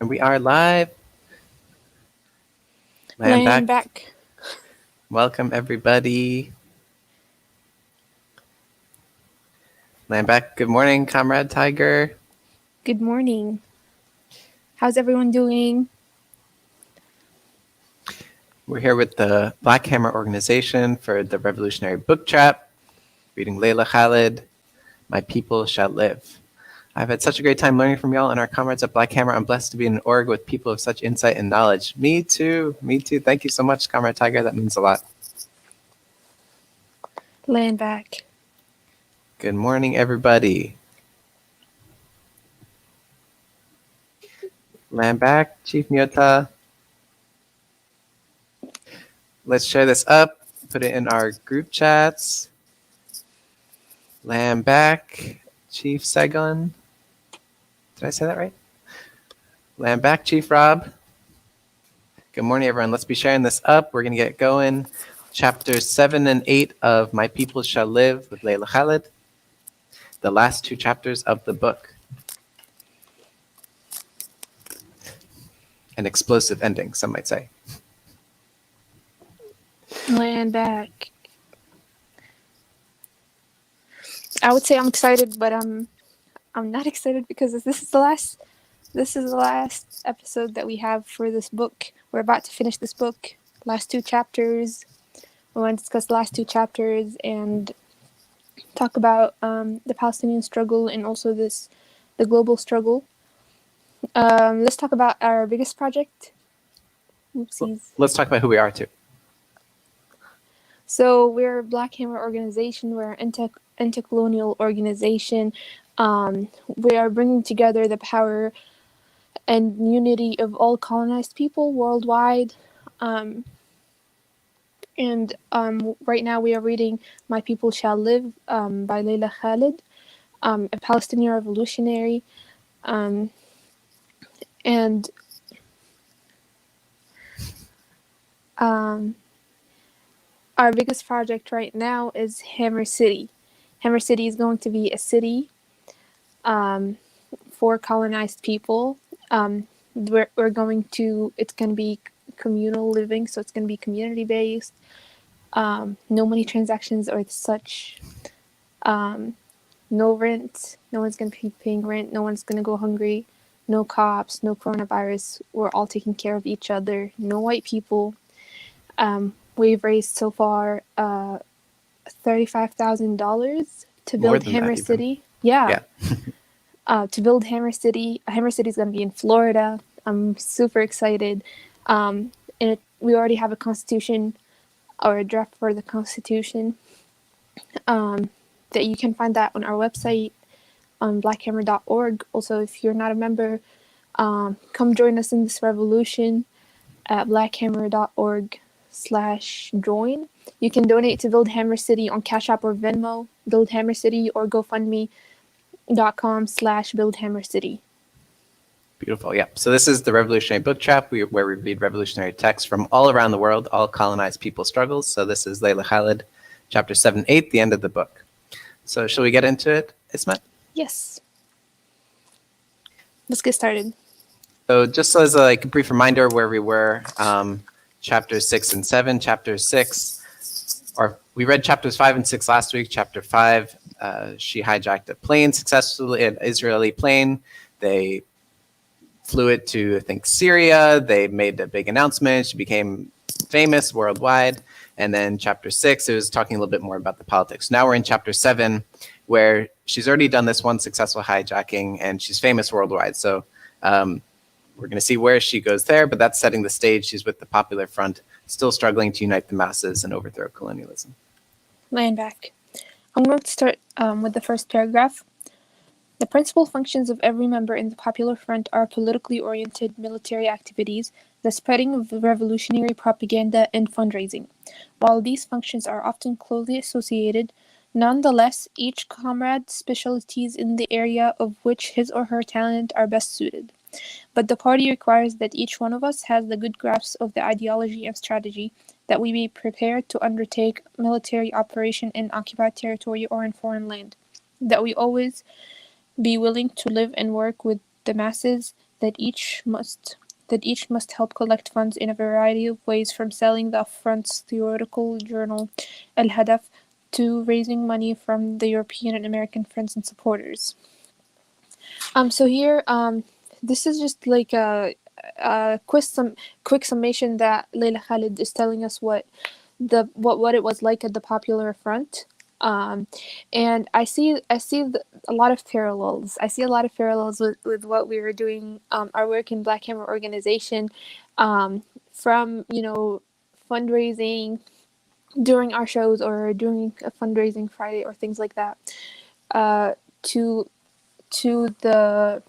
And we are live. Land back. Welcome, everybody. Land back. Good morning, Comrade Tiger. Good morning. How's everyone doing? We're here with the Black Hammer organization for the Revolutionary BookTrap, reading Layla Khalid, My People Shall Live. I've had such a great time learning from y'all and our comrades at Black Hammer. I'm blessed to be in an org with people of such insight and knowledge. Me too. Thank you so much, Comrade Tiger. That means a lot. Land back. Good morning, everybody. Land back, Chief Nyota. Let's share this up, put it in our group chats. Land back, Chief Segon. Did I say that right? Land back, Chief Rob. Good morning, everyone. Let's be sharing this up. We're going to get going. Chapters 7 and 8 of My People Shall Live with Layla Khalid. The last two chapters of the book. An explosive ending, some might say. Land back. I would say I'm excited, but I'm not excited because this is the last episode that we have for this book. We're about to finish this book. Last two chapters. We want to discuss the last two chapters and talk about the Palestinian struggle and also the global struggle. Let's talk about our biggest project. Oopsies. Let's talk about who we are too. So we're a Black Hammer organization. We're an anti-colonial organization. We are bringing together the power and unity of all colonized people worldwide. Right now we are reading My People Shall Live by Layla Khalid, a Palestinian revolutionary. Our biggest project right now is Hammer City. Hammer City is going to be a city for colonized people. It's going to be communal living, so it's going to be community-based. No money transactions or such. No rent. No one's going to be paying rent. No one's going to go hungry. No cops. No coronavirus. We're all taking care of each other. No white people. We've raised so far $35,000 to build Hammer City. Yeah. To build Hammer City. Hammer City is going to be in Florida. I'm super excited. We already have a constitution or a draft for the constitution. That you can find that on our website on blackhammer.org. Also, if you're not a member, come join us in this revolution at blackhammer.org/join. You can donate to Build Hammer City on CashApp or Venmo, Build Hammer City, or GoFundMe.com/BuildHammerCity. Beautiful, yeah. So this is the Revolutionary Book Trap, where we read revolutionary texts from all around the world, all colonized people struggles. So this is Layla Khalid, chapter 7, 8, the end of the book. So shall we get into it, Ismat? Yes. Let's get started. So just as a brief reminder where we were, chapters 6 and 7. Chapter 6, or we read chapters 5 and 6 last week. Chapter 5, she hijacked a plane successfully, an Israeli plane. They flew it to, I think, Syria. They made a big announcement. She became famous worldwide. And then chapter 6, it was talking a little bit more about the politics. Now we're in chapter 7, where she's already done this one successful hijacking, and she's famous worldwide. So we're going to see where she goes there, but that's setting the stage. She's with the Popular Front, still struggling to unite the masses and overthrow colonialism. Land back. I'm going to start with the first paragraph. The principal functions of every member in the Popular Front are politically oriented military activities, the spreading of revolutionary propaganda, and fundraising. While these functions are often closely associated, nonetheless, each comrade specialties in the area of which his or her talent are best suited. But the party requires that each one of us has the good grasp of the ideology and strategy, that we be prepared to undertake military operation in occupied territory or in foreign land, that we always be willing to live and work with the masses, that each must help collect funds in a variety of ways, from selling the front's theoretical journal El Hadaf to raising money from the European and American friends and supporters. So here, this is just like a quick summation that Leila Khalid is telling us what it was like at the Popular Front. And I see a lot of parallels. I see a lot of parallels with what we were doing, our work in Black Hammer organization, from fundraising during our shows or during a fundraising Friday or things like that, to the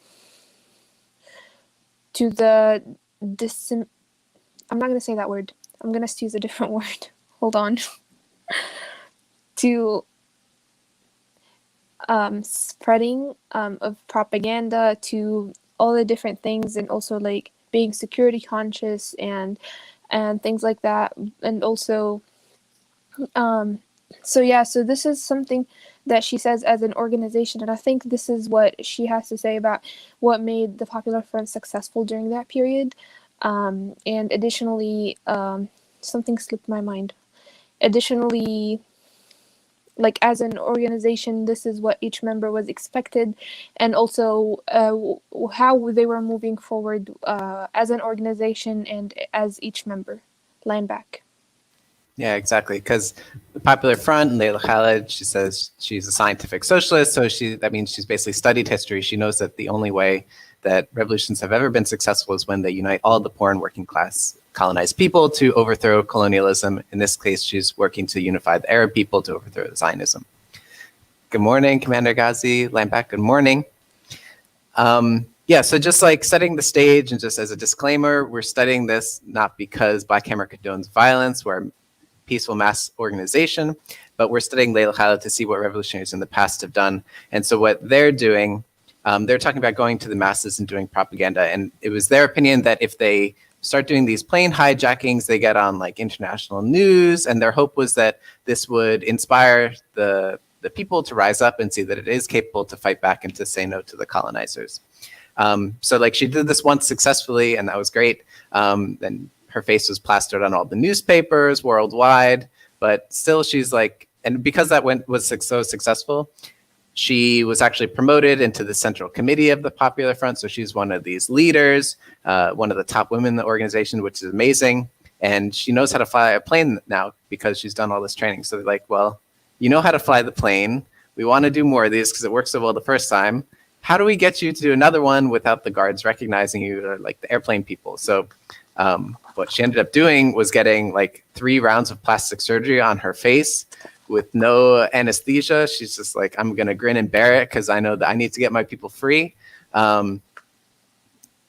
I'm not gonna say that word. I'm gonna use a different word. Hold on. To spreading of propaganda, to all the different things, and also like being security conscious and things like that. And also so this is something that she says as an organization, and I think this is what she has to say about what made the Popular Front successful during that period. And additionally, something slipped my mind. Additionally, like as an organization, this is what each member was expected, and also how they were moving forward as an organization and as each member. Line back. Yeah, exactly. Because the Popular Front and Leila Khalid, she says she's a scientific socialist, so that means she's basically studied history. She knows that the only way that revolutions have ever been successful is when they unite all the poor and working class colonized people to overthrow colonialism. In this case, she's working to unify the Arab people to overthrow Zionism. Good morning, Commander Ghazi. Lampak, good morning. Yeah, so just like setting the stage, and just as a disclaimer, we're studying this not because Black Hammer condones violence. We're a peaceful mass organization, but we're studying Leila Khalid to see what revolutionaries in the past have done. And so what they're doing, they're talking about going to the masses and doing propaganda. And it was their opinion that if they start doing these plane hijackings, they get on like international news, and their hope was that this would inspire the people to rise up and see that it is capable to fight back and to say no to the colonizers. So like she did this once successfully, and that was great. Then her face was plastered on all the newspapers worldwide, but still she's like, and because that was so successful, she was actually promoted into the Central Committee of the Popular Front. So she's one of these leaders, one of the top women in the organization, which is amazing. And she knows how to fly a plane now because she's done all this training. So they're like, well, you know how to fly the plane. We want to do more of these because it worked so well the first time. How do we get you to do another one without the guards recognizing you, or like the airplane people? So what she ended up doing was getting like 3 rounds of plastic surgery on her face with no anesthesia. She's just like, I'm going to grin and bear it because I know that I need to get my people free.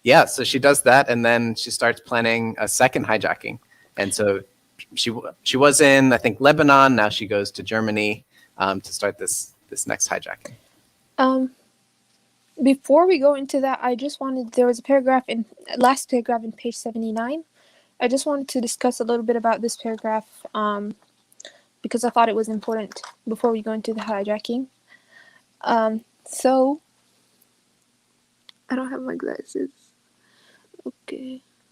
Yeah, so she does that, and then she starts planning a second hijacking. And so she was in, I think, Lebanon. Now she goes to Germany to start this next hijacking. Before we go into that, there was a last paragraph in page 79. I just wanted to discuss a little bit about this paragraph because I thought it was important before we go into the hijacking. So, I don't have my glasses.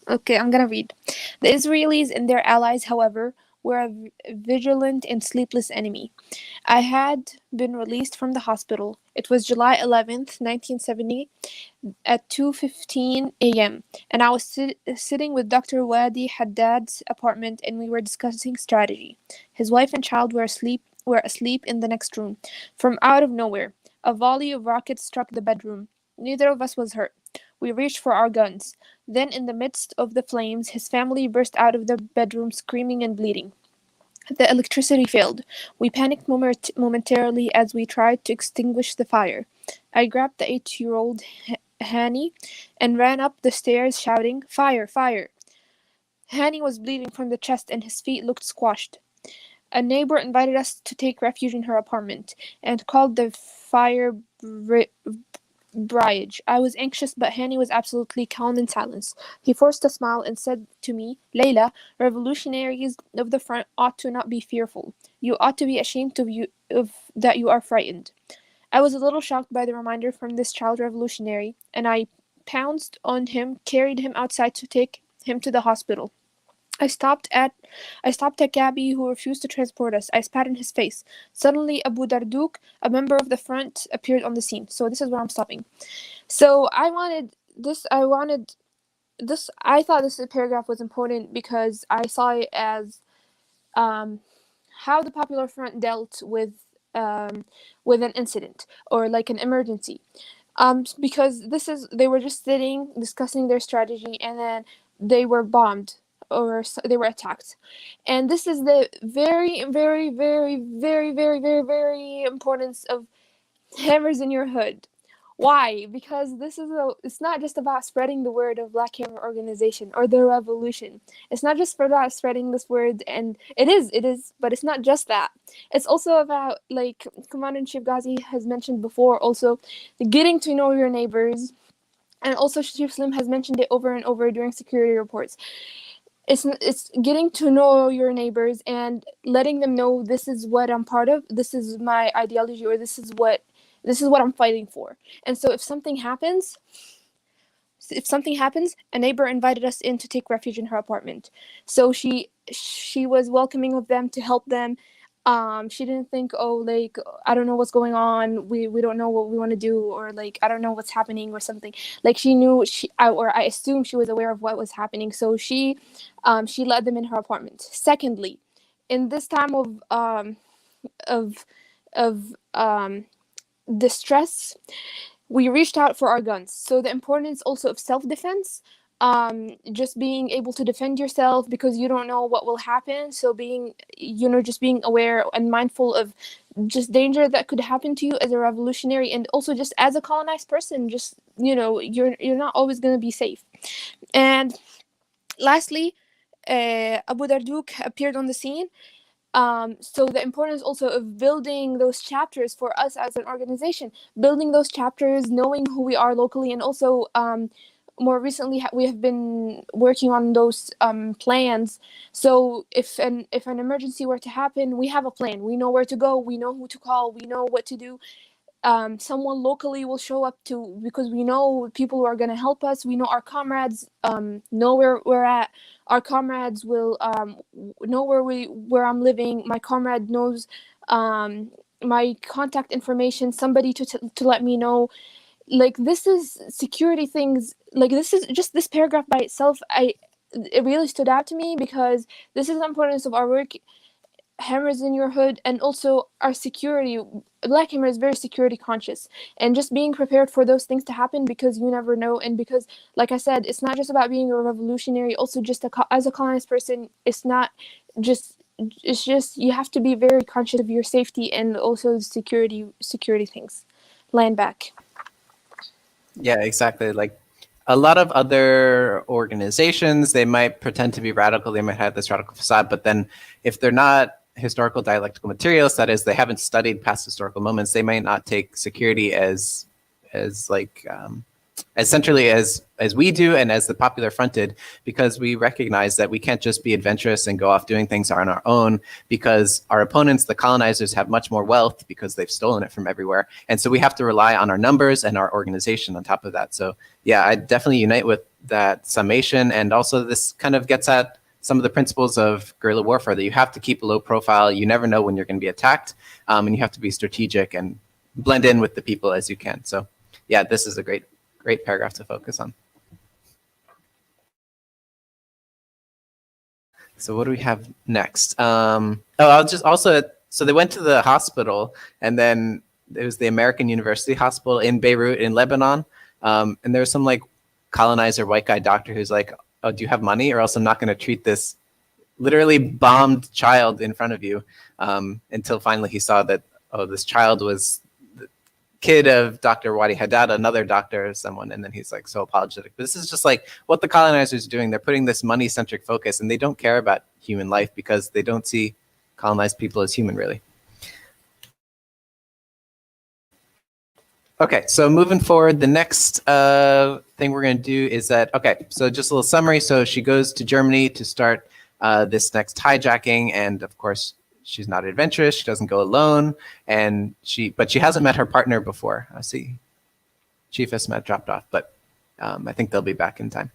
Okay, I'm gonna read. The Israelis and their allies, however, were a vigilant and sleepless enemy. I had been released from the hospital. It was July 11th, 1970, at 2:15 a.m., and I was sitting with Dr. Wadi Haddad's apartment, and we were discussing strategy. His wife and child were asleep in the next room. From out of nowhere, a volley of rockets struck the bedroom. Neither of us was hurt. We reached for our guns. Then, in the midst of the flames, his family burst out of the bedroom screaming and bleeding. The electricity failed. We panicked momentarily as we tried to extinguish the fire. I grabbed the 8-year-old Hani and ran up the stairs shouting, "Fire! Fire!" Hani was bleeding from the chest and his feet looked squashed. A neighbor invited us to take refuge in her apartment and called the fire brigade. I was anxious, but Hani was absolutely calm and silent. He forced a smile and said to me, "Layla, revolutionaries of the front ought to not be fearful. You ought to be ashamed of that you are frightened." I was a little shocked by the reminder from this child revolutionary, and I pounced on him, carried him outside to take him to the hospital. I stopped at Gabi, who refused to transport us. I spat in his face. Suddenly, Abu Dardouk, a member of the front, appeared on the scene. So this is where I'm stopping. So I thought this paragraph was important because I saw it as how the Popular Front dealt with an incident or like an emergency. Because they were just sitting discussing their strategy, and then they were bombed or they were attacked. And this is the very, very, very, very, very, very, very importance of hammers in your hood. Why? Because it's not just about spreading the word of Black Hammer Organization or the revolution. It's not just about spreading this word, and it is, but it's not just that. It's also about, like Commander-in-Chief Ghazi has mentioned before, also getting to know your neighbors, and also Chief Slim has mentioned it over and over during security reports. It's getting to know your neighbors and letting them know this is what I'm part of, this is my ideology, or this is what I'm fighting for. And so if something happens, a neighbor invited us in to take refuge in her apartment. So she was welcoming of them to help them. She didn't think, oh, like, I don't know what's going on. We don't know what we want to do, or like, I don't know what's happening or something. Like she knew, I assume she was aware of what was happening. So she led them in her apartment. Secondly, in this time of distress, we reached out for our guns. So the importance also of self-defense, just being able to defend yourself because you don't know what will happen. So just being aware and mindful of just danger that could happen to you as a revolutionary, and also just as a colonized person, just, you're not always going to be safe. And lastly, Abu Dardouk appeared on the scene. So the importance also of building those chapters for us as an organization, building those chapters, knowing who we are locally, and also more recently we have been working on those plans. So if an emergency were to happen, we have a plan. We know where to go. We know who to call. We know what to do. Someone locally will show up too, because we know people who are going to help us. We know our comrades know where we're at. Our comrades will know where I'm living. My comrade knows my contact information, somebody to let me know. Like, this is security things. Like, this is just this paragraph by itself. It really stood out to me because this is the importance of our work. Hammers in your hood, and also our security. Black Hammer is very security conscious, and just being prepared for those things to happen, because you never know. And because, like I said, it's not just about being a revolutionary. Also, just as a colonized person, it's just you have to be very conscious of your safety and also security things. Land back. Yeah, exactly. Like a lot of other organizations, they might pretend to be radical. They might have this radical facade, but then if they're not historical dialectical materials, that is, they haven't studied past historical moments, they might not take security as centrally as we do, and as the Popular Front did, because we recognize that we can't just be adventurous and go off doing things on our own, because our opponents, the colonizers, have much more wealth because they've stolen it from everywhere. And so we have to rely on our numbers and our organization on top of that. So yeah, I definitely unite with that summation. And also this kind of gets at some of the principles of guerrilla warfare, that you have to keep a low profile. You never know when you're going to be attacked, and you have to be strategic and blend in with the people as you can. So yeah, this is a great paragraph to focus on. So what do we have next? I'll just also, so they went to the hospital, and then it was the American University Hospital in Beirut in Lebanon. And there was some like colonizer white guy doctor who's like, oh, do you have money, or else I'm not going to treat this literally bombed child in front of you, until finally he saw that, oh, this child was the kid of Dr. Wadi Haddad, another doctor, someone, and then he's like so apologetic. But this is just like what the colonizers are doing. They're putting this money-centric focus, and they don't care about human life because they don't see colonized people as human, really. Okay, so moving forward, the next thing we're going to do is that, okay, so just a little summary. So she goes to Germany to start this next hijacking, and of course, she's not adventurous. She doesn't go alone, but she hasn't met her partner before. I see Chief Ismat dropped off, but I think they'll be back in time.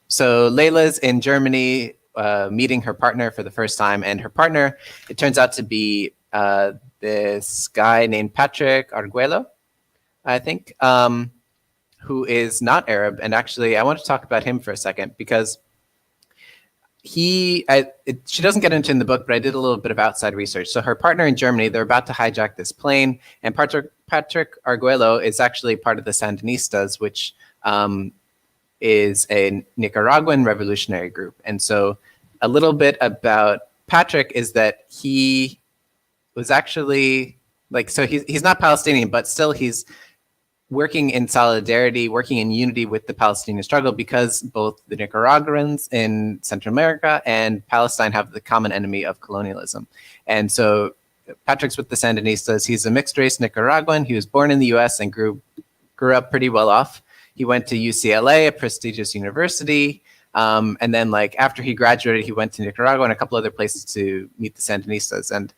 So Layla's in Germany meeting her partner for the first time, and her partner, it turns out to be this guy named Patrick Arguello, I think, who is not Arab. And actually, I want to talk about him for a second because she doesn't get into it in the book, but I did a little bit of outside research. So her partner in Germany, they're about to hijack this plane, and Patrick Arguello is actually part of the Sandinistas, which is a Nicaraguan revolutionary group. And so a little bit about Patrick is that he was actually so he's not Palestinian, but still he's working in solidarity, working in unity with the Palestinian struggle, because both the Nicaraguans in Central America and Palestine have the common enemy of colonialism. And so Patrick's with the Sandinistas. He's a mixed race Nicaraguan. He was born in the US and grew up pretty well off. He went to UCLA, a prestigious university. And then after he graduated, he went to Nicaragua and a couple other places to meet the Sandinistas. And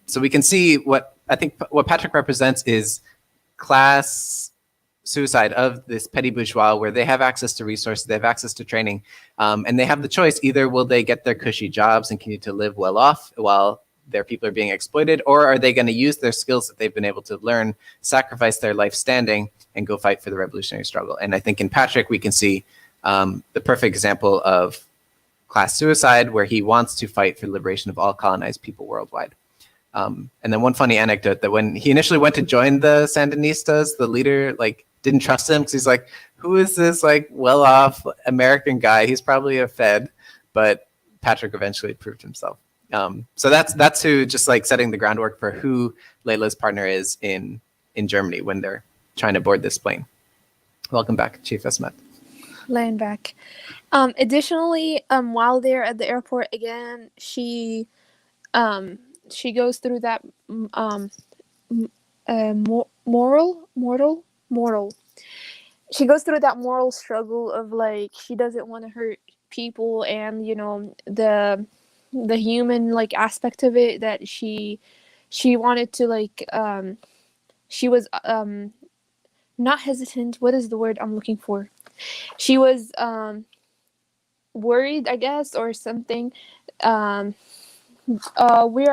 so we can see what Patrick represents is class suicide of this petty bourgeois, where they have access to resources, they have access to training, and they have the choice. Either will they get their cushy jobs and continue to live well off while their people are being exploited, or are they going to use their skills that they've been able to learn, sacrifice their life standing, and go fight for the revolutionary struggle. And I think in Patrick, we can see the perfect example of class suicide, where he wants to fight for the liberation of all colonized people worldwide. And then one funny anecdote, that when he initially went to join the Sandinistas, the leader didn't trust him, because he's like, who is this well-off American guy? He's probably a Fed. But Patrick eventually proved himself. So that's who, just setting the groundwork for who Layla's partner is in Germany when they're trying to board this plane. Welcome back, Chief Ismat. Land back. Additionally, while they're at the airport again, she goes through that moral. She goes through that moral struggle of she doesn't want to hurt people, and the human aspect of it, that she wanted to she was not hesitant. What is the word I'm looking for? She was worried, I guess, or something. We are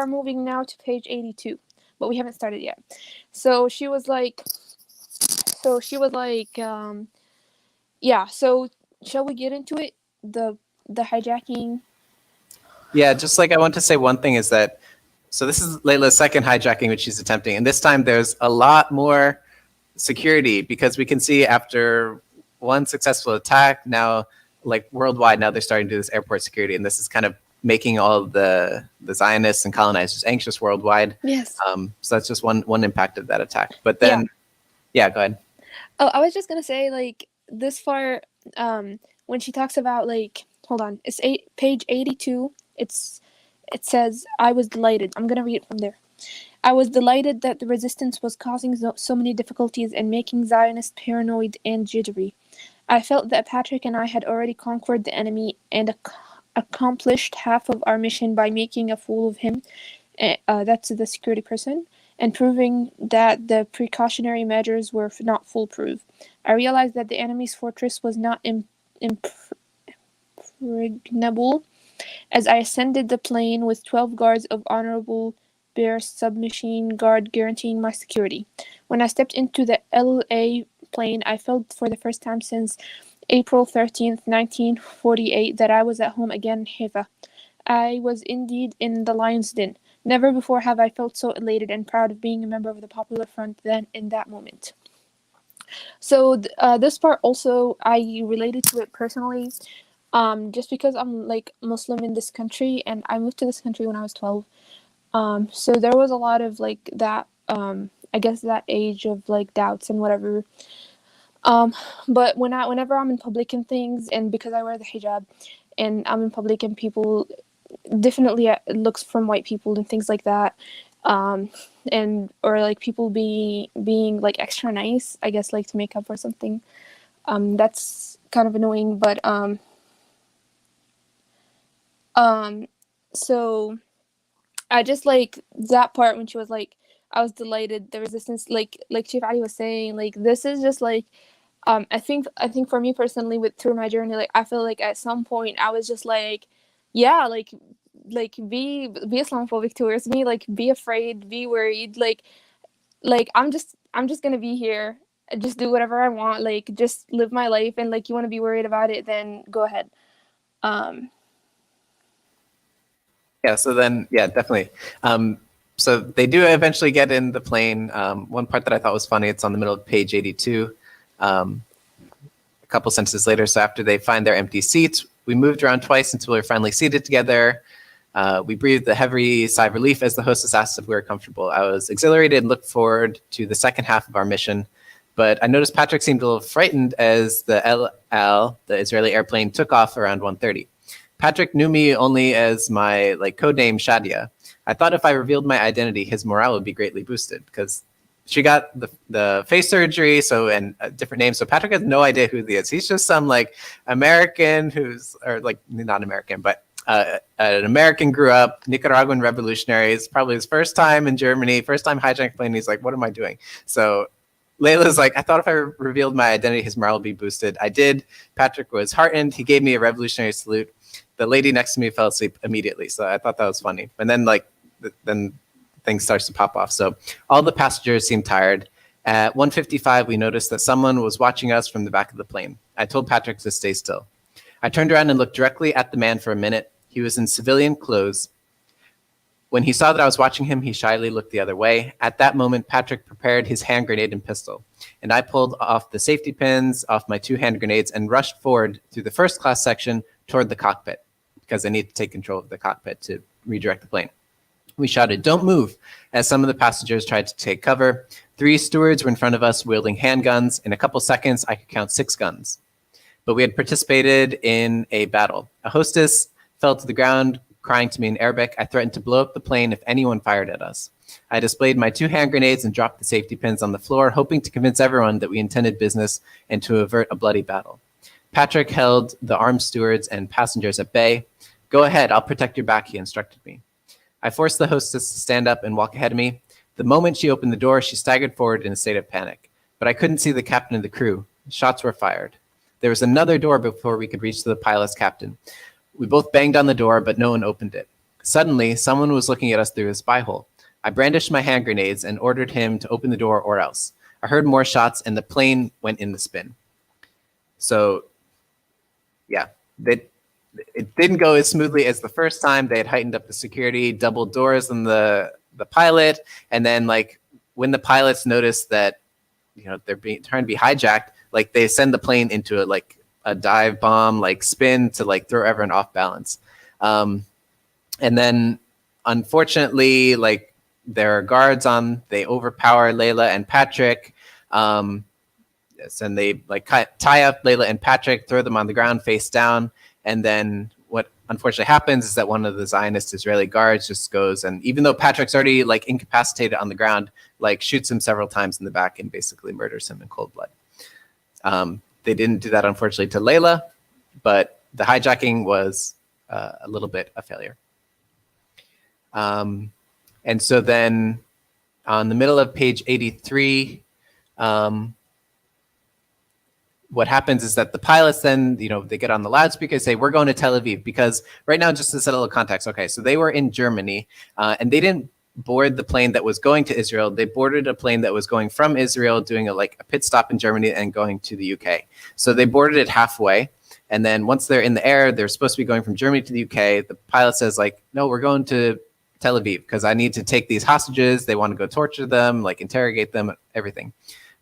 moving now to page 82, but we haven't started yet. So she was yeah. So shall we get into it? The hijacking. Yeah, just I want to say one thing is that, so this is Layla's second hijacking, which she's attempting. And this time there's a lot more security, because we can see after one successful attack, now worldwide, now they're starting to do this airport security. And this is kind of making all of the Zionists and colonizers anxious worldwide. Yes. So that's just one impact of that attack. But then, yeah, go ahead. Oh, I was just going to say, this far, when she talks about, hold on, it's page 82. It says, I was delighted. I'm going to read it from there. I was delighted that the resistance was causing so many difficulties and making Zionists paranoid and jittery. I felt that Patrick and I had already conquered the enemy and accomplished half of our mission by making a fool of him, that's the security person, and proving that the precautionary measures were not foolproof. I realized that the enemy's fortress was not impregnable. As I ascended the plane with 12 guards of honorable bear submachine guard guaranteeing my security. When I stepped into the LA plane, I felt for the first time since April 13th, 1948, that I was at home again in Haifa. I was indeed in the lion's den. Never before have I felt so elated and proud of being a member of the Popular Front than in that moment. So this part also, I related to it personally, just because I'm Muslim in this country, and I moved to this country when I was 12. So there was a lot of that, I guess that age of doubts and whatever. But whenever I'm in public and things, and because I wear the hijab and I'm in public and people definitely looks from white people and things like that, and or people being extra nice, I guess, to make up for something, that's kind of annoying. But so I just that part when she was I was delighted, the resistance, like Chief Ali was saying, this is just I think for me personally, through my journey, like I feel like at some point I was just like, yeah, like be Islamophobic towards me, like be afraid, be worried, like I'm just gonna be here, just do whatever I want, like just live my life, and like you want to be worried about it, then go ahead. Yeah, so then, yeah, definitely. So they do eventually get in the plane. One part that I thought was funny, it's on the middle of page 82. A couple sentences later, so after they find their empty seats, we moved around twice until we were finally seated together. We breathed a heavy sigh of relief as the hostess asked if we were comfortable. I was exhilarated and looked forward to the second half of our mission, but I noticed Patrick seemed a little frightened as the El Al, the Israeli airplane, took off around 1:30. Patrick knew me only as my codename Shadia. I thought if I revealed my identity, his morale would be greatly boosted because she got the face surgery, so and a different name. So Patrick has no idea who he is. He's just some American or not American, but an American, grew up, Nicaraguan revolutionaries, probably his first time in Germany, first time hijacking plane. He's like, what am I doing? So Layla's like, I thought if I revealed my identity, his morale would be boosted. I did. Patrick was heartened. He gave me a revolutionary salute. The lady next to me fell asleep immediately. So I thought that was funny. And then then things starts to pop off. So all the passengers seemed tired. At 1:55, we noticed that someone was watching us from the back of the plane. I told Patrick to stay still. I turned around and looked directly at the man for a minute. He was in civilian clothes. When he saw that I was watching him, he shyly looked the other way. At that moment, Patrick prepared his hand grenade and pistol, and I pulled off the safety pins off my 2 hand grenades and rushed forward through the first class section toward the cockpit, because I need to take control of the cockpit to redirect the plane. We shouted, "Don't move," as some of the passengers tried to take cover. 3 stewards were in front of us wielding handguns. In a couple seconds, I could count 6 guns. But we had participated in a battle. A hostess fell to the ground, crying to me in Arabic. I threatened to blow up the plane if anyone fired at us. I displayed my 2 hand grenades and dropped the safety pins on the floor, hoping to convince everyone that we intended business and to avert a bloody battle. Patrick held the armed stewards and passengers at bay. "Go ahead, I'll protect your back," he instructed me. I forced the hostess to stand up and walk ahead of me. The moment she opened the door, she staggered forward in a state of panic. But I couldn't see the captain of the crew. Shots were fired. There was another door before we could reach the pilot's captain. We both banged on the door, but no one opened it. Suddenly, someone was looking at us through a spy hole. I brandished my hand grenades and ordered him to open the door or else. I heard more shots and the plane went in the spin. So, yeah, it didn't go as smoothly as the first time. They had heightened up the security, doubled doors on the pilot, and then when the pilots noticed that they're trying to be hijacked, they send the plane into a dive bomb spin to throw everyone off balance. And then unfortunately there are guards on. They overpower Layla and Patrick. Yes, and they tie up Layla and Patrick, throw them on the ground face down. And then what unfortunately happens is that one of the Zionist Israeli guards just goes, and even though Patrick's already incapacitated on the ground, shoots him several times in the back and basically murders him in cold blood. They didn't do that, unfortunately, to Layla, but the hijacking was a little bit a failure. And so then on the middle of page 83, what happens is that the pilots then, they get on the loudspeaker and say, "We're going to Tel Aviv," because right now, just to set a little context, okay, so they were in Germany and they didn't board the plane that was going to Israel. They boarded a plane that was going from Israel, doing a pit stop in Germany and going to the UK. So they boarded it halfway. And then once they're in the air, they're supposed to be going from Germany to the UK. The pilot says "No, we're going to Tel Aviv because I need to take these hostages. They want to go torture them, interrogate them, everything."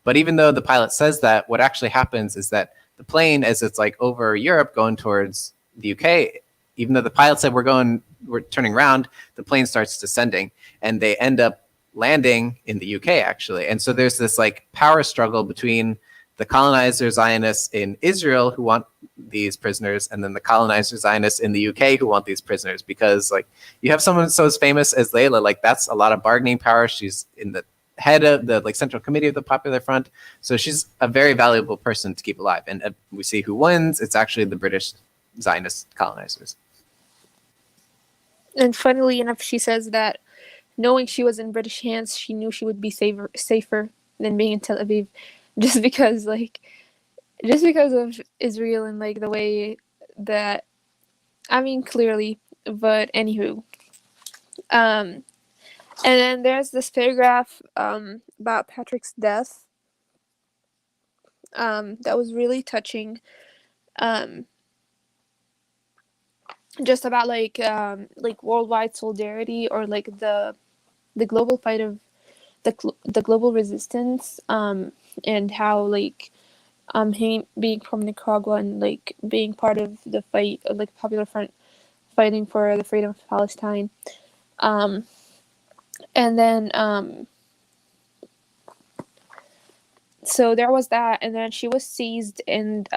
But even though the pilot says that, what actually happens is that the plane, as it's over Europe going towards the UK, even though the pilot said we're turning around, the plane starts descending and they end up landing in the UK actually. And so there's this power struggle between the colonizer Zionists in Israel who want these prisoners and then the colonizer Zionists in the UK who want these prisoners, because you have someone so as famous as Layla, that's a lot of bargaining power. She's in the head of the Central Committee of the Popular Front. So she's a very valuable person to keep alive. And we see who wins. It's actually the British Zionist colonizers. And funnily enough, she says that knowing she was in British hands, she knew she would be safer than being in Tel Aviv, just because just because of Israel and like the way that, I mean, clearly, but anywho. Um, and then there's this paragraph about Patrick's death that was really touching. Um, just about like worldwide solidarity, or like the global fight of the global resistance, and how like he being from Nicaragua and like being part of the fight, like Popular Front, fighting for the freedom of Palestine. Um, and then so there was that, and then she was seized and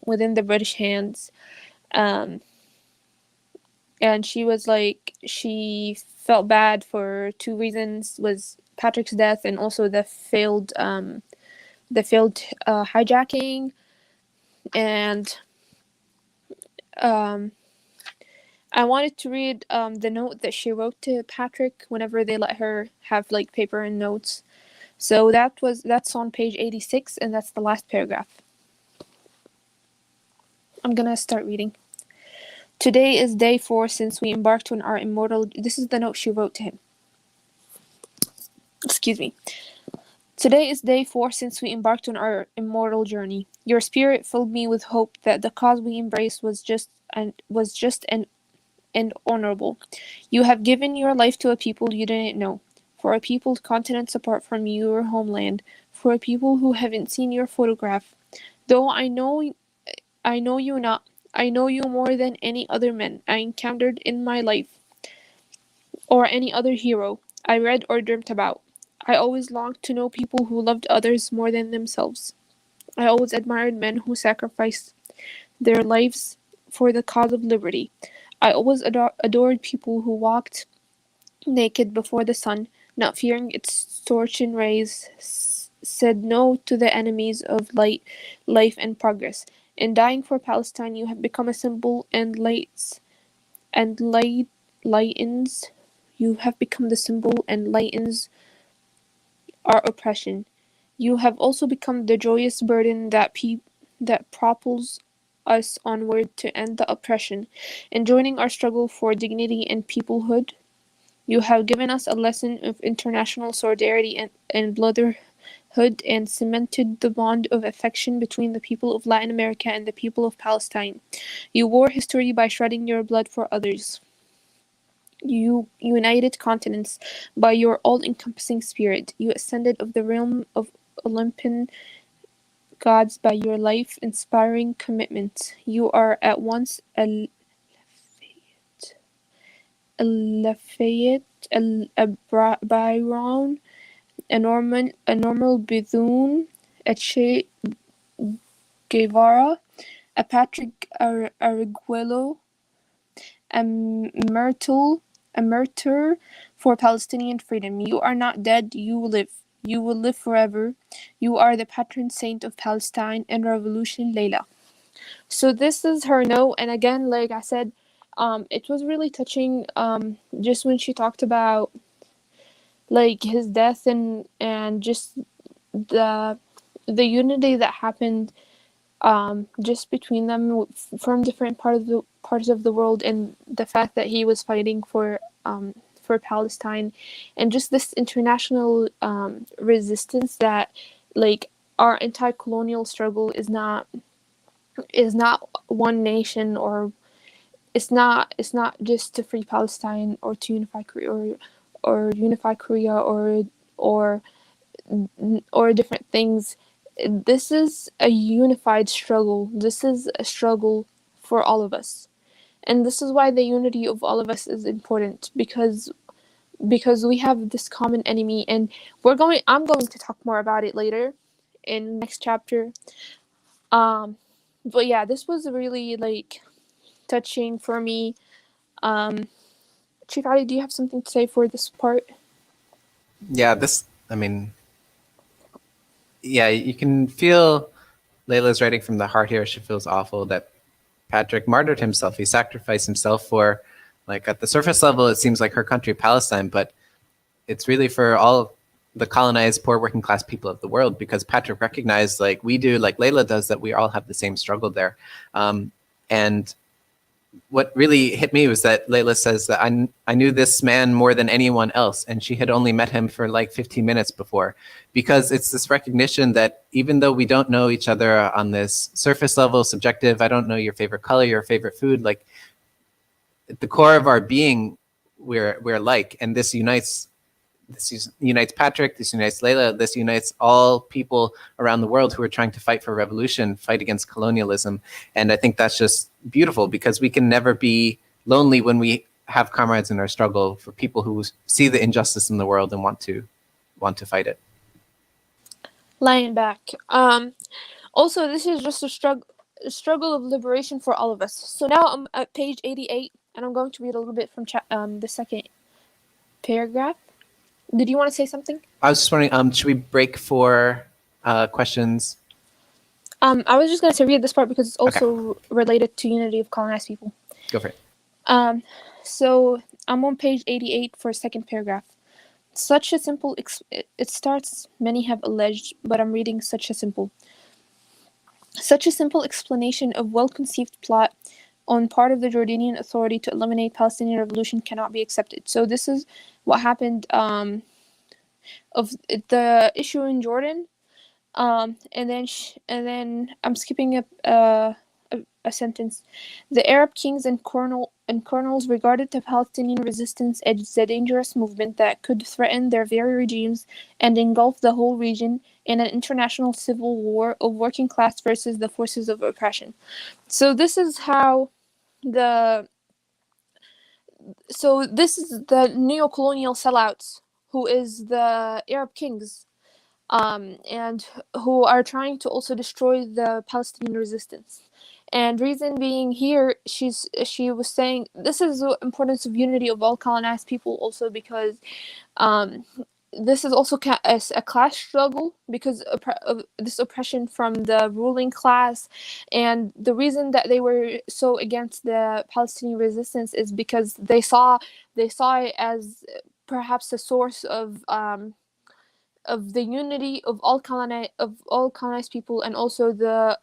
within the British hands. Um, and she was like, she felt bad for two reasons: was Patrick's death and also the failed hijacking. And um, I wanted to read the note that she wrote to Patrick whenever they let her have like paper and notes. So that's on page 86, and that's the last paragraph. I'm gonna start reading. Today is day 4 since we embarked on our immortal. This is the note she wrote to him. Excuse me. Today is day 4 since we embarked on our immortal journey. Your spirit filled me with hope that the cause we embraced was just and honorable. You have given your life to a people you didn't know, for a people continents apart from your homeland, for a people who haven't seen your photograph. Though I know you not. I know you more than any other men I encountered in my life, or any other hero I read or dreamt about. I always longed to know people who loved others more than themselves. I always admired men who sacrificed their lives for the cause of liberty. I always adored people who walked naked before the sun, not fearing its scorching rays, said no to the enemies of life, and progress. In dying for Palestine, you have become a symbol and lightens. You have become the symbol and lightens our oppression. You have also become the joyous burden that propels us onward to end the oppression. In joining our struggle for dignity and peoplehood, you have given us a lesson of international solidarity and brotherhood, and cemented the bond of affection between the people of Latin America and the people of Palestine. You wore history by shedding your blood for others. You united continents by your all-encompassing spirit. You ascended of the realm of Olympian gods by your life-inspiring commitment. You are at once a Lafayette, a Byron, a Normal Bethune, a Che Guevara, a Patrick Arguello, a Myrtle, a martyr for Palestinian freedom. You are not dead, you live. You will live forever. You are the patron saint of Palestine and Revolution Layla. So this is her note, and again, like I said, it was really touching. Just when she talked about like his death and just the unity that happened just between them from different parts of the world, and the fact that he was fighting for Palestine, and just this international resistance that like our anti-colonial struggle is not one nation, or it's not just to free Palestine or to unify Korea, or unify Korea, or or different things. This is a unified struggle. This is a struggle for all of us. And this is why the unity of all of us is important, because we have this common enemy, and I'm going to talk more about it later in next chapter. But yeah, this was really like touching for me. Um Chief Ali, do you have something to say for this part? Yeah, I mean, yeah, you can feel Layla's writing from the heart here. She feels awful that Patrick martyred himself. He sacrificed himself for, like, at the surface level, it seems like her country, Palestine, but it's really for all the colonized, poor, working class people of the world, because Patrick recognized, like we do, like Layla does, that we all have the same struggle there. And what really hit me was that Layla says that I knew this man more than anyone else, and she had only met him for like 15 minutes before, because it's this recognition that even though we don't know each other on this surface level, subjective, I don't know your favorite color, your favorite food, like at the core of our being, we're alike, and this unites Patrick, this unites Layla, this unites all people around the world who are trying to fight for revolution, fight against colonialism. And I think that's just beautiful, because we can never be lonely when we have comrades in our struggle, for people who see the injustice in the world and want to fight it. Lying back. Also, this is just a struggle of liberation for all of us. So now I'm at page 88, and I'm going to read a little bit from the second paragraph. Did you want to say something? I was just wondering, should we break for questions? I was just going to read this part because it's also related to unity of colonized people. Go for it. So I'm on page 88 for a second paragraph. Such a simple, it starts, many have alleged, but I'm reading such a simple explanation of well-conceived plot on part of the Jordanian Authority to eliminate Palestinian revolution cannot be accepted. So this is what happened of the issue in Jordan, and then I'm skipping a sentence. The Arab kings and colonels regarded the Palestinian resistance as a dangerous movement that could threaten their very regimes and engulf the whole region in an international civil war of working class versus the forces of oppression. So this is how this is the neo-colonial sellouts, who is the Arab kings, and who are trying to also destroy the Palestinian resistance. And reason being here, she was saying this is the importance of unity of all colonized people, also because this is also a class struggle, because of this oppression from the ruling class. And the reason that they were so against the Palestinian resistance is because they saw it as perhaps a source of the unity of all colonized people, and also the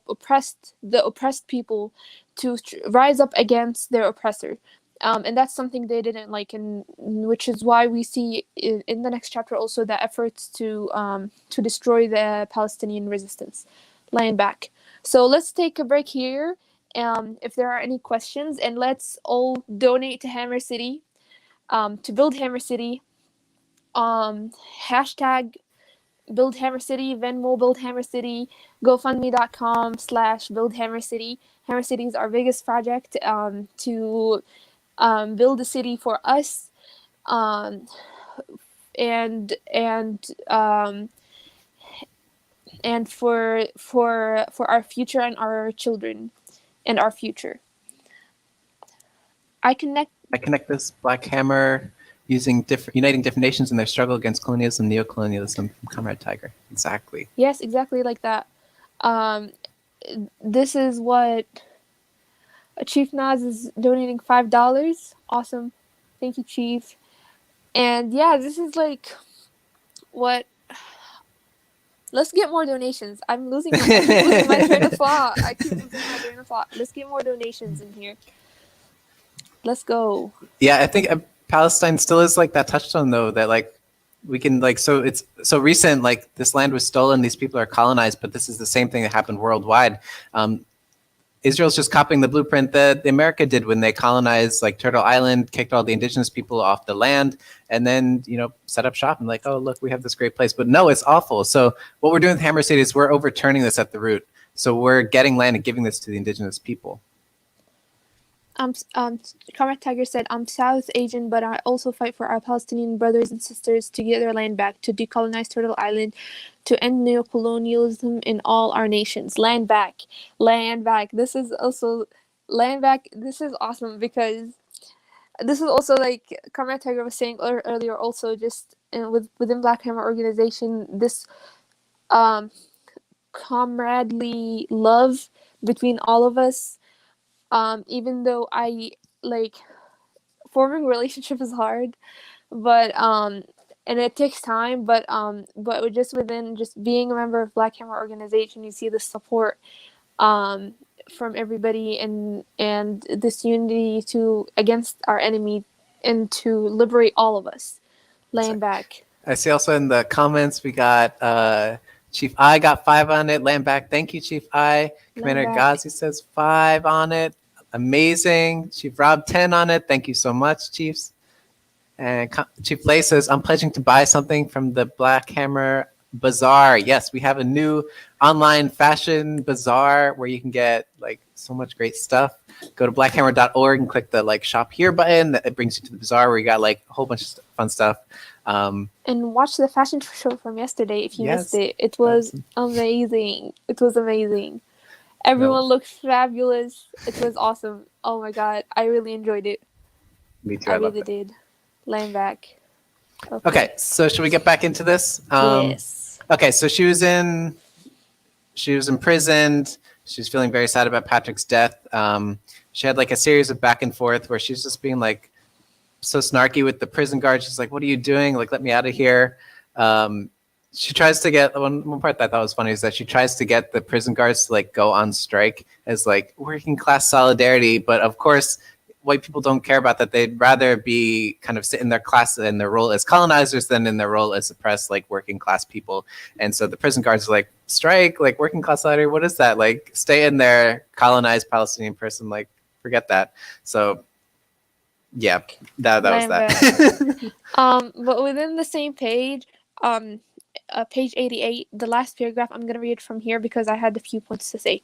oppressed people to rise up against their oppressor. And that's something they didn't like, and which is why we see in the next chapter also the efforts to destroy the Palestinian resistance. Lying back. So let's take a break here. If there are any questions, and let's all donate to Hammer City, to build Hammer City. Hashtag BuildHammerCity, Venmo BuildHammerCity, GoFundMe.com/BuildHammerCity. Hammer City is our biggest project to build a city for us, and for our future and our children and our future. I connect this Black Hammer using uniting different nations in their struggle against colonialism, neocolonialism, from Comrade Tiger. Exactly. Yes, exactly like that. This is what Chief Naz is donating $5. Awesome. Thank you, Chief. And yeah, this is like what. Let's get more donations. I'm losing my train of thought. I keep losing my train of thought. Let's get more donations in here. Let's go. Yeah, I think Palestine still is like that touchstone, though, that like we can like, so it's so recent, like this land was stolen, these people are colonized, but this is the same thing that happened worldwide. Israel's just copying the blueprint that America did when they colonized like Turtle Island, kicked all the indigenous people off the land, and then, you know, set up shop and like, oh, look, we have this great place. But no, it's awful. So what we're doing with Hammer City is we're overturning this at the root. So we're getting land and giving this to the indigenous people. Comrade Tiger said, I'm South Asian, but I also fight for our Palestinian brothers and sisters to get their land back, to decolonize Turtle Island, to end neocolonialism in all our nations. Land back. Land back. This is also land back. This is awesome, because this is also like Comrade Tiger was saying earlier, also just within Black Hammer organization, this comradely love between all of us. Even though I like forming relationship is hard, but and it takes time, but just within just being a member of Black Hammer organization, you see the support um from everybody, and this unity to against our enemy and to liberate all of us. Laying back. I see also in the comments we got Chief I got 5 on it. Land back. Thank you, Chief I. Commander back. Ghazi says 5 on it. Amazing. Chief Rob 10 on it. Thank you so much, Chiefs. And Chief Lay says, I'm pledging to buy something from the Black Hammer Bazaar. Yes, we have a new online fashion bazaar where you can get like so much great stuff. Go to blackhammer.org and click the like shop here button. It brings you to the bazaar where you got like a whole bunch of fun stuff. And watch the fashion show from yesterday if you Yes, missed it. It was amazing. It was amazing. Everyone looked fabulous. It was awesome. Oh my god, I really enjoyed it. Me too. I really did. Laying back. Okay, so should we get back into this? Yes. Okay, so she was imprisoned. She was feeling very sad about Patrick's death. She had like a series of back and forth where she's just being like so snarky with the prison guard. She's like, "What are you doing? Like, let me out of here." She tries to get one part that I thought was funny is that she tries to get the prison guards to like go on strike as like working class solidarity, but of course white people don't care about that. They'd rather be kind of sit in their class in their role as colonizers than in their role as oppressed like working class people. And so the prison guards are like, strike, like working class solidarity, what is that? Like stay in there, colonized Palestinian person, like forget that. So yeah, that was that. But within the same page, page 88, the last paragraph, I'm going to read from here because I had a few points to say.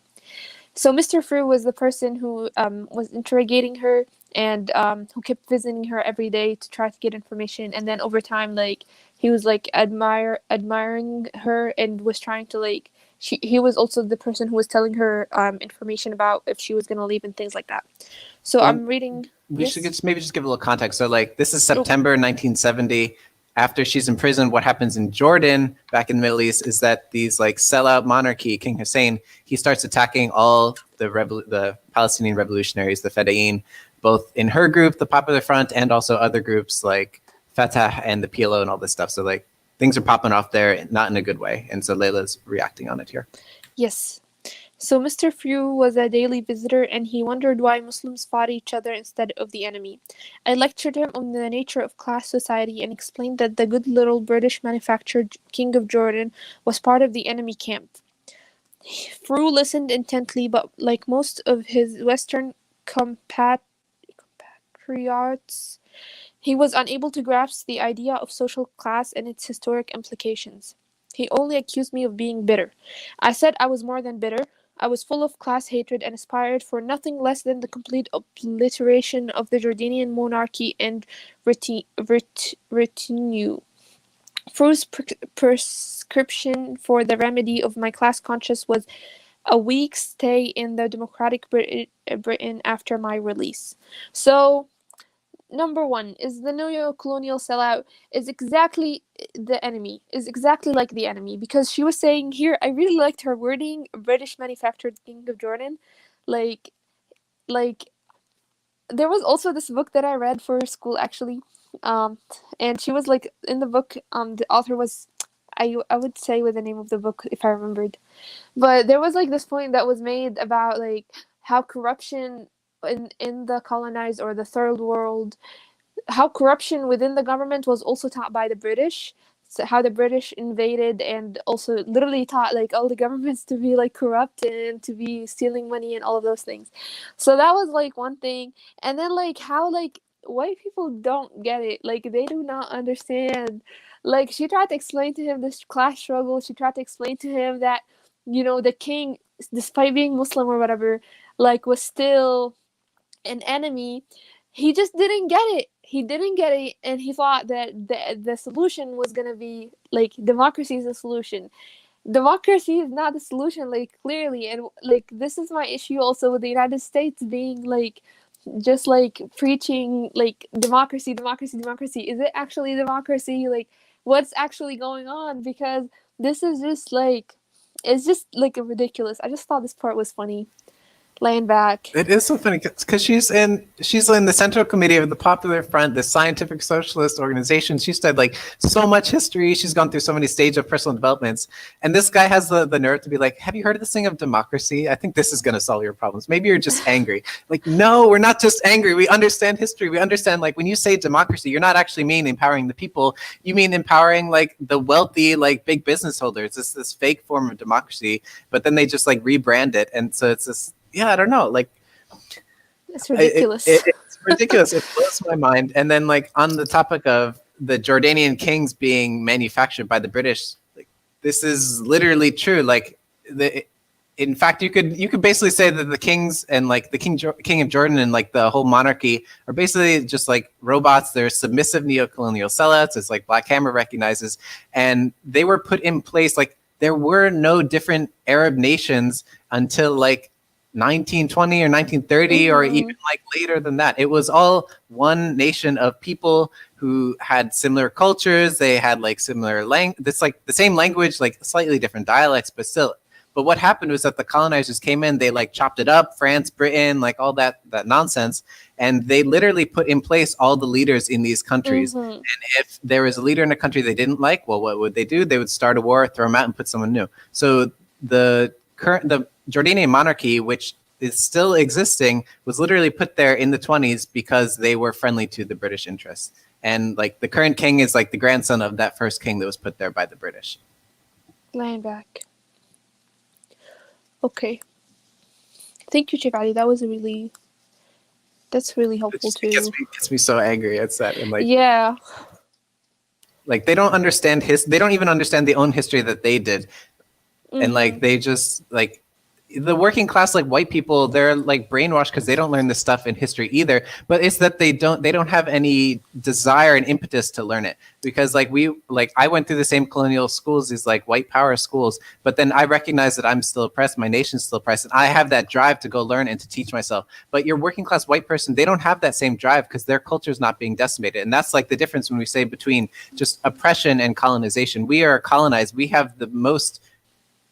So Mr. Frew was the person who was interrogating her and who kept visiting her every day to try to get information. And then over time, like he was like admiring her and was trying to like he was also the person who was telling her information about if she was gonna leave and things like that. So I'm reading. We should maybe just give a little context. So like this is September 1970. After she's in prison, what happens in Jordan back in the Middle East is that these like sellout monarchy, King Hussein, he starts attacking all the Palestinian revolutionaries, the Fedayeen, both in her group, the Popular Front, and also other groups like Fatah and the PLO and all this stuff. So like things are popping off there, not in a good way. And so Layla's reacting on it here. Yes. So Mr. Frew was a daily visitor, and he wondered why Muslims fought each other instead of the enemy. I lectured him on the nature of class society and explained that the good little British manufactured King of Jordan was part of the enemy camp. Frew listened intently, but like most of his Western compatriots, he was unable to grasp the idea of social class and its historic implications. He only accused me of being bitter. I said I was more than bitter. I was full of class hatred and aspired for nothing less than the complete obliteration of the Jordanian monarchy and retinue. Frew's prescription for the remedy of my class conscience was a week's stay in the democratic Britain after my release. So, number one is the neo-colonial sellout is exactly the enemy, is exactly like the enemy, because she was saying here, I really liked her wording, British manufactured King of Jordan, like there was also this book that I read for school actually, and she was like in the book, the author was, I would say with the name of the book if I remembered, but there was like this point that was made about like how corruption in the colonized or the third world, how corruption within the government was also taught by the British. So how the British invaded and also literally taught like all the governments to be like corrupt and to be stealing money and all of those things. So that was like one thing. And then like how like white people don't get it. Like they do not understand. Like she tried to explain to him this class struggle. She tried to explain to him that, you know, the king, despite being Muslim or whatever, like was still an enemy. He just didn't get it. He didn't get it, and he thought that the solution was gonna be like democracy is the solution. Democracy is not the solution, like clearly, and like this is my issue also with the United States being like just like preaching like democracy, democracy, democracy. Is it actually democracy? Like what's actually going on? Because this is just like it's just like ridiculous. I just thought this part was funny. Laying back. It is so funny because she's in the Central Committee of the Popular Front, the scientific socialist organization. She studied like so much history. She's gone through so many stages of personal developments. And this guy has the nerve to be like, have you heard of this thing of democracy? I think this is going to solve your problems. Maybe you're just angry. Like, no, we're not just angry. We understand history. We understand, like, when you say democracy, you're not actually mean empowering the people. You mean empowering like the wealthy, like big business holders. It's this fake form of democracy, but then they just like rebrand it. And so it's this, yeah, I don't know. Like, It's ridiculous. It's ridiculous. It blows my mind. And then, like, on the topic of the Jordanian kings being manufactured by the British, like, this is literally true. Like, in fact, you could basically say that the kings and like the king of Jordan and like the whole monarchy are basically just like robots. They're submissive neocolonial sellouts, as like Black Hammer recognizes, and they were put in place. Like, there were no different Arab nations until like 1920 or 1930 or even like later than that. It was all one nation of people who had similar cultures. They had like similar this like the same language, like slightly different dialects, but still. But what happened was that the colonizers came in, they like chopped it up, France, Britain, like all that nonsense, and they literally put in place all the leaders in these countries. And if there was a leader in a country they didn't like, well, what would they do? They would start a war, throw them out, and put someone new. So the Jordanian monarchy, which is still existing, was literally put there in the 1920s because they were friendly to the British interests. And like the current king is like the grandson of that first king that was put there by the British. Laying back. Okay. Thank you, Chivali. That's really helpful too. It gets me so angry. It's that, and like, yeah. Like, they don't understand they don't even understand the own history that they did. And like, they just like the working class, like white people, they're like brainwashed because they don't learn this stuff in history either. But it's that they don't have any desire and impetus to learn it, because like I went through the same colonial schools, these like white power schools, but then I recognize that I'm still oppressed, my nation's still oppressed, and I have that drive to go learn and to teach myself. But your working class white person, they don't have that same drive because their culture is not being decimated. And that's like the difference when we say between just oppression and colonization. We are colonized. We have the most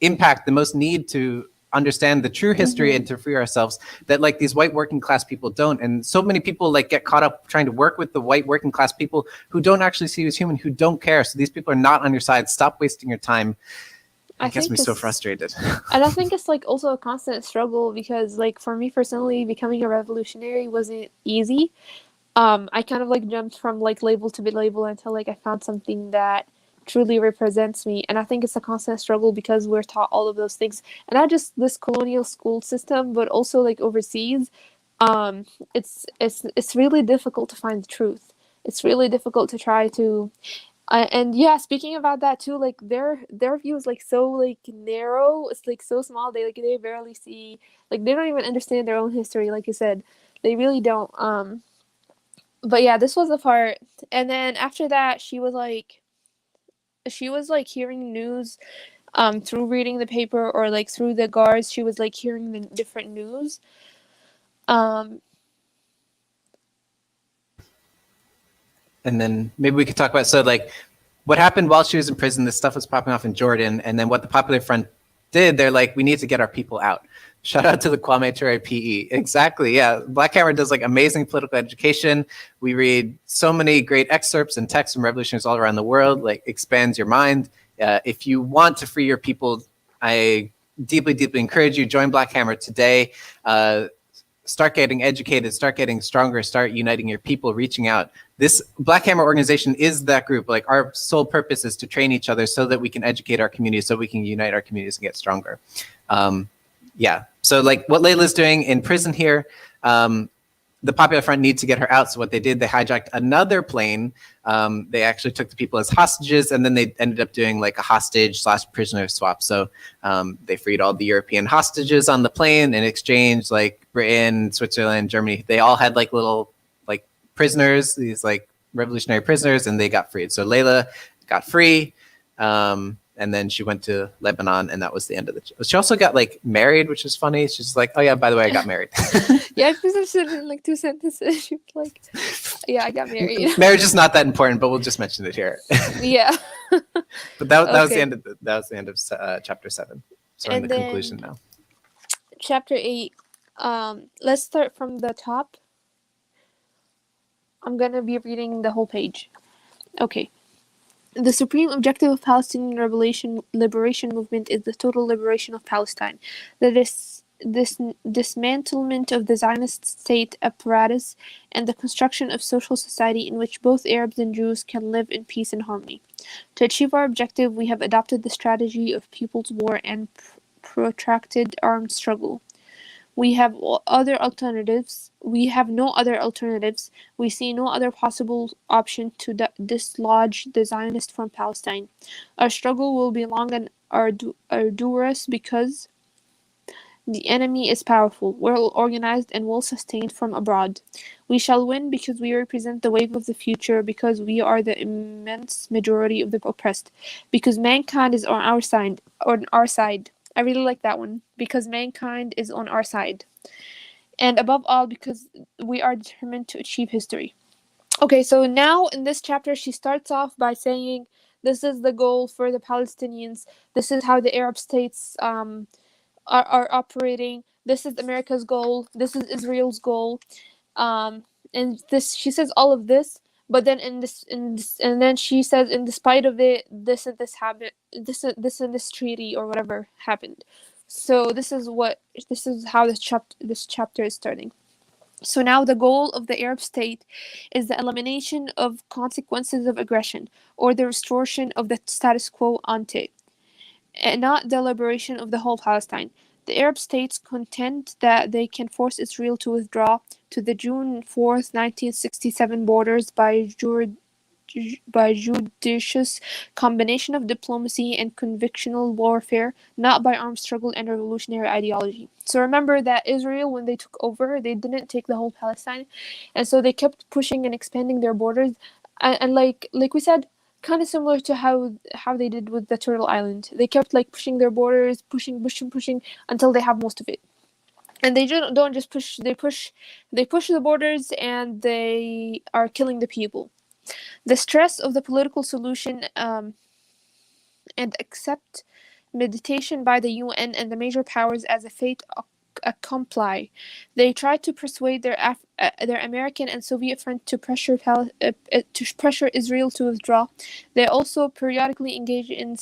impact, the most need to understand the true history and to free ourselves, that like these white working class people don't. And so many people like get caught up trying to work with the white working class people who don't actually see you as human, who don't care. So these people are not on your side. Stop wasting your time. It gets me so frustrated. And I think it's like also a constant struggle, because like for me personally, becoming a revolutionary wasn't easy. I kind of like jumped from like label to mid-label until like I found something that truly represents me. And I think it's a constant struggle because we're taught all of those things, and not just this colonial school system, but also like overseas. It's really difficult to find the truth. It's really difficult to try to and yeah, speaking about that too, like their view is like so like narrow. It's like so small. They barely see, like they don't even understand their own history. Like you said, they really don't. But yeah, this was the part. And then after that, she was like hearing news through reading the paper, or like through the guards. She was like hearing the different news. And then maybe we could talk about, so like what happened while she was in prison. This stuff was popping off in Jordan, and then what the Popular Front did, they're like, we need to get our people out. Shout out to the Kwame Ture PE. Exactly, yeah. Black Hammer does like amazing political education. We read so many great excerpts and texts from revolutionaries all around the world, like expands your mind. If you want to free your people, I deeply, deeply encourage you, join Black Hammer today. Start getting educated, start getting stronger, start uniting your people, reaching out. This Black Hammer organization is that group. Like, our sole purpose is to train each other so that we can educate our communities, so we can unite our communities and get stronger. Yeah, so like what Layla's doing in prison here, the Popular Front need to get her out. So what they did, they hijacked another plane. They actually took the people as hostages, and then they ended up doing like a hostage/prisoner swap. So they freed all the European hostages on the plane. In exchange, like Britain, Switzerland, Germany, they all had like little like prisoners, these like revolutionary prisoners, and they got freed. So Layla got free. And then she went to Lebanon, and that was the end of the. She also got like married, which is funny. She's like, "Oh yeah, by the way, I got married." Yeah, I said in like 2 sentences. She was like, "Yeah, I got married." Marriage is not that important, but we'll just mention it here. Yeah. But that was the end of chapter 7. So in the conclusion now. Chapter 8, Let's start from the top. I'm gonna be reading the whole page. Okay. The supreme objective of Palestinian liberation movement is the total liberation of Palestine. This dismantlement of the Zionist state apparatus and the construction of social society in which both Arabs and Jews can live in peace and harmony. To achieve our objective, we have adopted the strategy of people's war and protracted armed struggle. We have other alternatives. We have no other alternatives. We see no other possible option to dislodge the Zionists from Palestine. Our struggle will be long and arduous because the enemy is powerful, well organized, and well sustained from abroad. We shall win because we represent the wave of the future, because we are the immense majority of the oppressed, because mankind is on our side. I really like that one. Because mankind is on our side. And above all, because we are determined to achieve history. Okay, so now in this chapter, she starts off by saying, this is the goal for the Palestinians. This is how the Arab states are operating. This is America's goal. This is Israel's goal. And this, she says all of this, but then and then she says, in despite of it, this and this happened, this and this treaty or whatever happened. So this is how this chapter is starting. So now the goal of the Arab state is the elimination of consequences of aggression, or the restoration of the status quo ante, and not the liberation of the whole Palestine. The Arab states contend that they can force Israel to withdraw to the June 4th, 1967 borders by judicious combination of diplomacy and convictional warfare, not by armed struggle and revolutionary ideology. So remember that Israel, when they took over, they didn't take the whole Palestine, and so they kept pushing and expanding their borders, and like we said, kind of similar to how they did with the Turtle Island. They kept like pushing their borders, pushing until they have most of it. And they don't just push, they push the borders, and they are killing the people. The stress of the political solution and accept meditation by the UN and the major powers as a fait accompli. They tried to persuade their American and Soviet friends to pressure Israel to withdraw. They also periodically engage in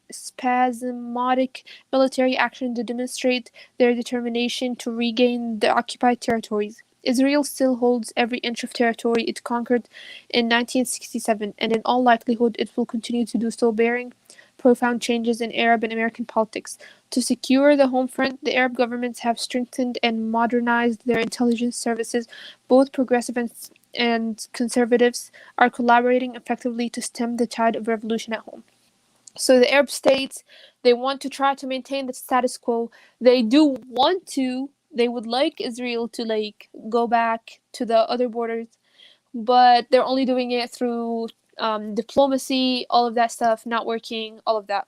spasmodic military action to demonstrate their determination to regain the occupied territories. Israel still holds every inch of territory it conquered in 1967, and in all likelihood it will continue to do so, bearing profound changes in Arab and American politics. To secure the home front, the Arab governments have strengthened and modernized their intelligence services. Both progressive and conservatives are collaborating effectively to stem the tide of revolution at home. So the Arab states, they want to try to maintain the status quo. They would like Israel to like go back to the other borders, but they're only doing it through diplomacy, all of that stuff, not working, all of that.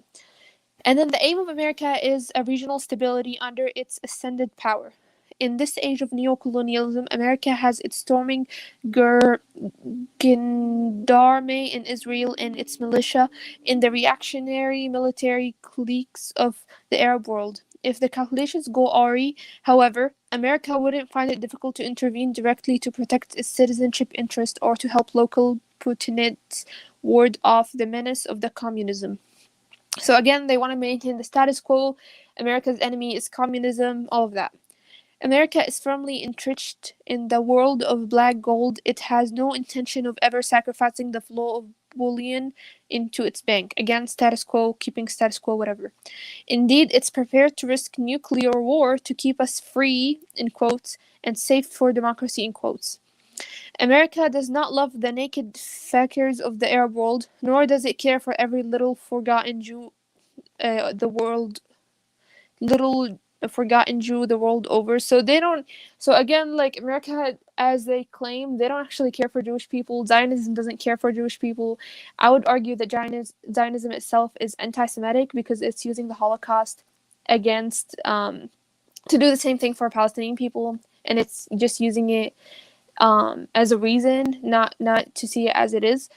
And then the aim of America is a regional stability under its ascended power. In this age of neocolonialism, America has its storming gendarme in Israel and its militia in the reactionary military cliques of the Arab world. If the calculations go awry, however, America wouldn't find it difficult to intervene directly to protect its citizenship interest or to help local Putinists ward off the menace of the communism. So again, they want to maintain the status quo. America's enemy is communism, all of that. America is firmly entrenched in the world of black gold. It has no intention of ever sacrificing the flow of bullion into its bank. Again, status quo, keeping status quo, whatever. Indeed, it's prepared to risk nuclear war to keep us free, in quotes, and safe for democracy, in quotes. America does not love the naked fakirs of the Arab world, nor does it care for every little forgotten Jew the world over. So they don't, so again, like America, as they claim, they don't actually care for Jewish people. Zionism doesn't care for Jewish people. I would argue that Zionism itself is anti-Semitic because it's using the Holocaust against to do the same thing for Palestinian people, and it's just using it as a reason, not to see it as it is.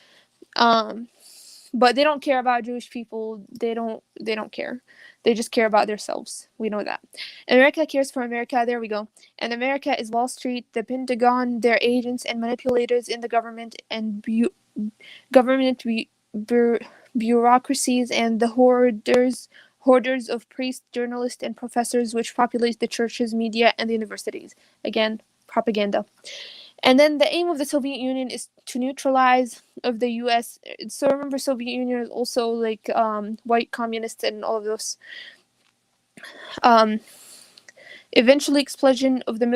but they don't care about Jewish people. They don't care. They just care about themselves. We know that. America cares for America. There we go. And America is Wall Street, the Pentagon, their agents and manipulators in the government and government bureaucracies, and the hoarders of priests, journalists, and professors which populate the churches, media, and the universities. Again, propaganda. And then the aim of the Soviet Union is to neutralize of the U.S. So remember, Soviet Union is also like white communists and all of those. Eventually explosion of the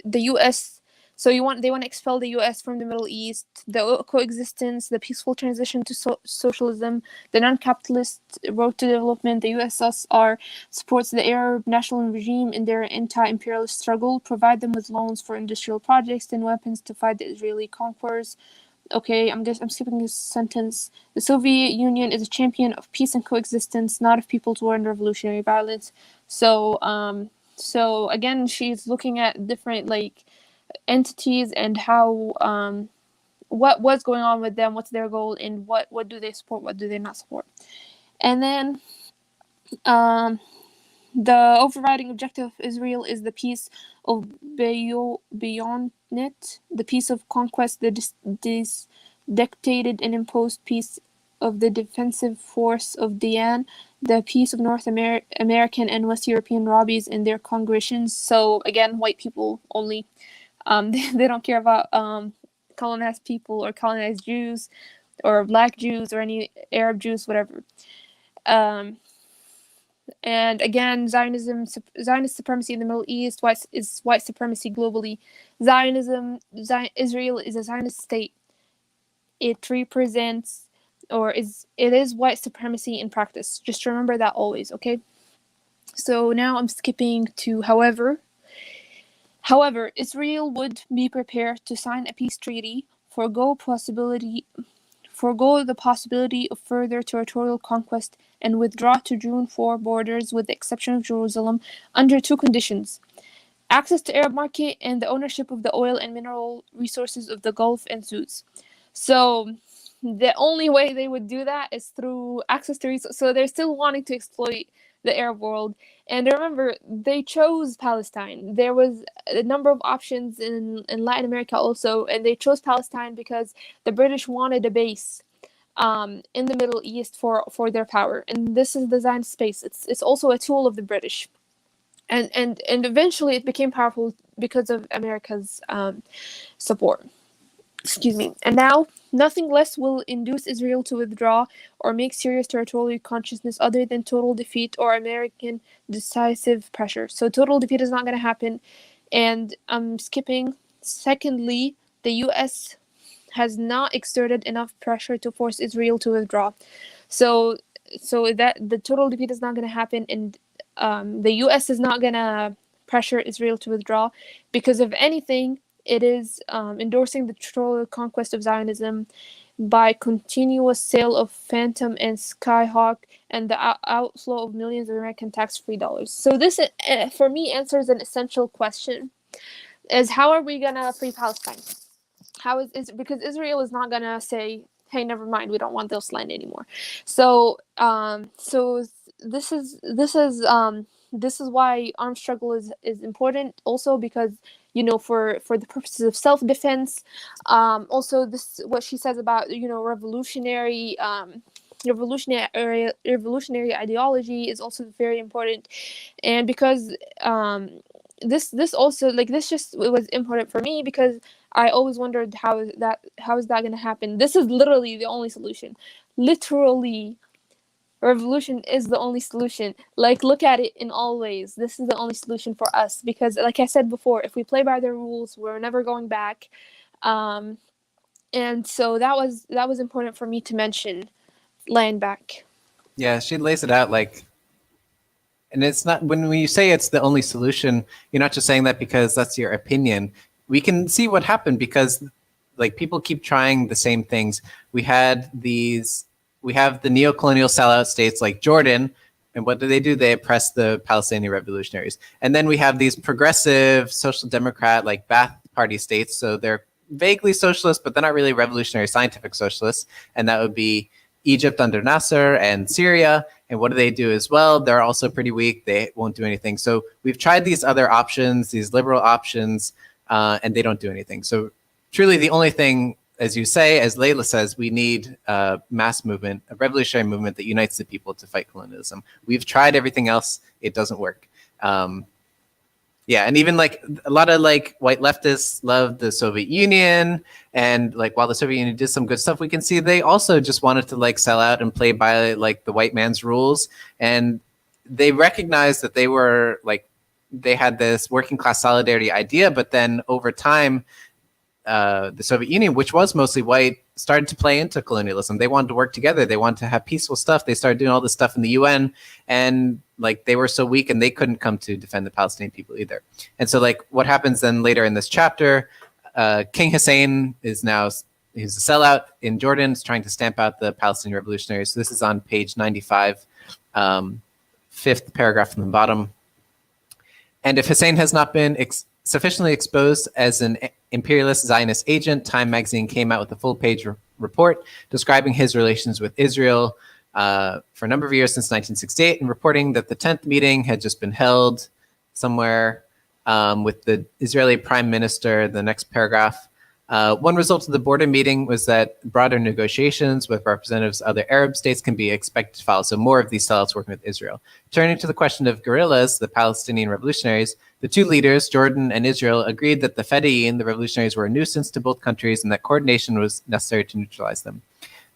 the U.S. So they want to expel the U.S. from the Middle East, the coexistence, the peaceful transition to socialism, the non-capitalist road to development. The USSR supports the Arab national regime in their anti-imperialist struggle, provide them with loans for industrial projects and weapons to fight the Israeli conquerors. Okay, I'm skipping this sentence. The Soviet Union is a champion of peace and coexistence, not of people's war and revolutionary violence. So again, she's looking at different like entities and how what's going on with them, what's their goal, and what do they support, what do they not support. And then the overriding objective of Israel is the peace of beyond it, the peace of conquest, this dictated and imposed peace of the defensive force of Diane, the peace of North American and West European lobbies and their congregations. So again, white people only. They don't care about colonized people or colonized Jews or Black Jews or any Arab Jews, whatever. And again, Zionist supremacy in the Middle East, white supremacy globally. Israel is a Zionist state. It represents it is white supremacy in practice. Just remember that always, okay? So now I'm skipping to However, Israel would be prepared to sign a peace treaty, forego the possibility of further territorial conquest, and withdraw to June 4 borders with the exception of Jerusalem under two conditions: access to Arab market and the ownership of the oil and mineral resources of the Gulf and Suez. So the only way they would do that is through access to resources. So they're still wanting to exploit the Arab world. And remember, they chose Palestine. There was a number of options in Latin America also, and they chose Palestine because the British wanted a base in the Middle East for their power. And this is the Zionist space. It's also a tool of the British. And eventually it became powerful because of America's support. Excuse me. And now, nothing less will induce Israel to withdraw or make serious territorial consciousness other than total defeat or American decisive pressure. So total defeat is not going to happen. And I'm skipping. Secondly, the U.S. has not exerted enough pressure to force Israel to withdraw. So that the total defeat is not going to happen, and the U.S. is not going to pressure Israel to withdraw because of anything. It is endorsing the total conquest of Zionism by continuous sale of Phantom and Skyhawk and the outflow of millions of American tax-free dollars. So this, for me, answers an essential question: is how are we gonna free Palestine? How is because Israel is not gonna say, "Hey, never mind, we don't want this land anymore." So this is why armed struggle is important, also because for the purposes of self-defense. Also, this what she says about revolutionary ideology is also very important, and because this also it was important for me because I always wondered how is that going to happen. This is literally the only solution. Literally, revolution is the only solution. Look at it in all ways. This is the only solution for us because, like I said before, if we play by the rules, we're never going back. And so that was important for me to mention. Land back. Yeah, she lays it out and it's not, when you say it's the only solution, you're not just saying that because that's your opinion. We can see what happened because people keep trying the same things. We have the neocolonial sellout states like Jordan, and what do? They oppress the Palestinian revolutionaries. And then we have these progressive social democrat like Ba'ath Party states. So they're vaguely socialist, but they're not really revolutionary scientific socialists. And that would be Egypt under Nasser and Syria. And what do they do as well? They're also pretty weak. They won't do anything. So we've tried these other options, these liberal options, and they don't do anything. So truly the only thing, as you say, as Layla says, we need a mass movement, a revolutionary movement that unites the people to fight colonialism. We've tried everything else. It doesn't work. Yeah, and even like a lot of like white leftists love the Soviet Union, and like while the Soviet Union did some good stuff, we can see they also just wanted to like sell out and play by like the white man's rules, and they recognized that they were like they had this working class solidarity idea, but then over time, the Soviet Union, which was mostly white, started to play into colonialism. They wanted to work together. They wanted to have peaceful stuff. They started doing all this stuff in the UN, and like they were so weak and they couldn't come to defend the Palestinian people either. And so like what happens then later in this chapter, King Hussein is now, he's a sellout in Jordan, is trying to stamp out the Palestinian revolutionaries. So this is on page 95, fifth paragraph from the bottom. And if Hussein has not been sufficiently exposed as an imperialist Zionist agent, Time magazine came out with a full-page report describing his relations with Israel for a number of years since 1968, and reporting that the 10th meeting had just been held somewhere with the Israeli prime minister. The next paragraph. One result of the border meeting was that broader negotiations with representatives of other Arab states can be expected to follow. So more of these sellouts working with Israel. Turning to the question of guerrillas, the Palestinian revolutionaries, the two leaders, Jordan and Israel, agreed that the Fedayeen, the revolutionaries, were a nuisance to both countries and that coordination was necessary to neutralize them.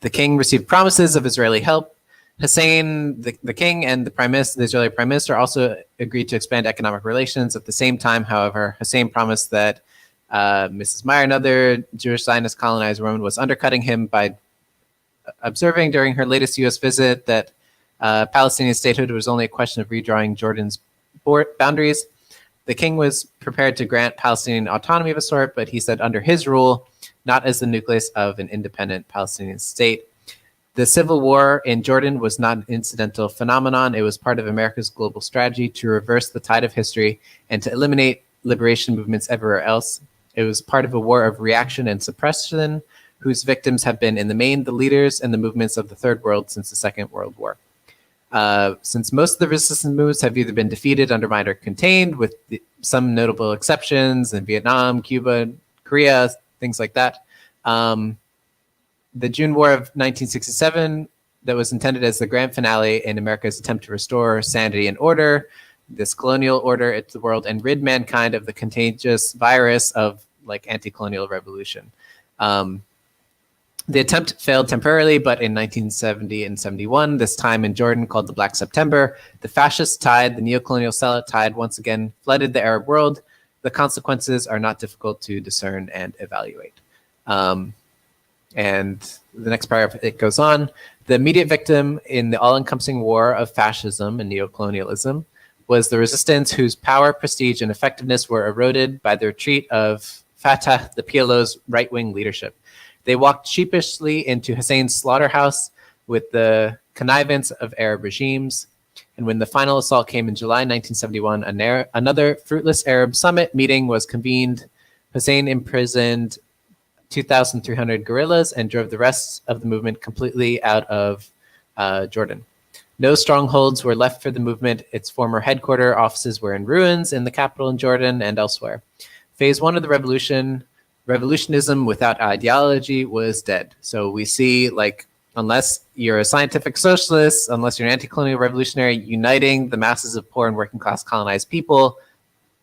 The king received promises of Israeli help. Hussein, the king, and the Israeli prime minister also agreed to expand economic relations. At the same time, however, Hussein promised that Mrs. Meyer, another Jewish Zionist colonized woman, was undercutting him by observing during her latest U.S. visit that Palestinian statehood was only a question of redrawing Jordan's boundaries. The king was prepared to grant Palestinian autonomy of a sort, but he said under his rule, not as the nucleus of an independent Palestinian state. The civil war in Jordan was not an incidental phenomenon. It was part of America's global strategy to reverse the tide of history and to eliminate liberation movements everywhere else. It was part of a war of reaction and suppression, whose victims have been, in the main, the leaders and the movements of the Third World since the Second World War. Since most of the resistance moves have either been defeated, undermined, or contained, with some notable exceptions in Vietnam, Cuba, Korea, things like that. The June War of 1967, that was intended as the grand finale in America's attempt to restore sanity and order, this colonial order to the world, and rid mankind of the contagious virus of like anti-colonial revolution. The attempt failed temporarily, but in 1970 and 71, this time in Jordan called the Black September, the fascist tide, the neocolonial sellout tide, once again flooded the Arab world. The consequences are not difficult to discern and evaluate. And the next paragraph, it goes on. The immediate victim in the all-encompassing war of fascism and neocolonialism was the resistance whose power, prestige, and effectiveness were eroded by the retreat of Fatah, the PLO's right-wing leadership. They walked sheepishly into Hussein's slaughterhouse with the connivance of Arab regimes. And when the final assault came in July 1971, another fruitless Arab summit meeting was convened. Hussein imprisoned 2,300 guerrillas and drove the rest of the movement completely out of Jordan. No strongholds were left for the movement. Its former headquarters offices were in ruins in the capital in Jordan and elsewhere. Phase one of the revolutionism without ideology was dead. So we see, like, unless you're a scientific socialist, unless you're an anti-colonial revolutionary, uniting the masses of poor and working class colonized people,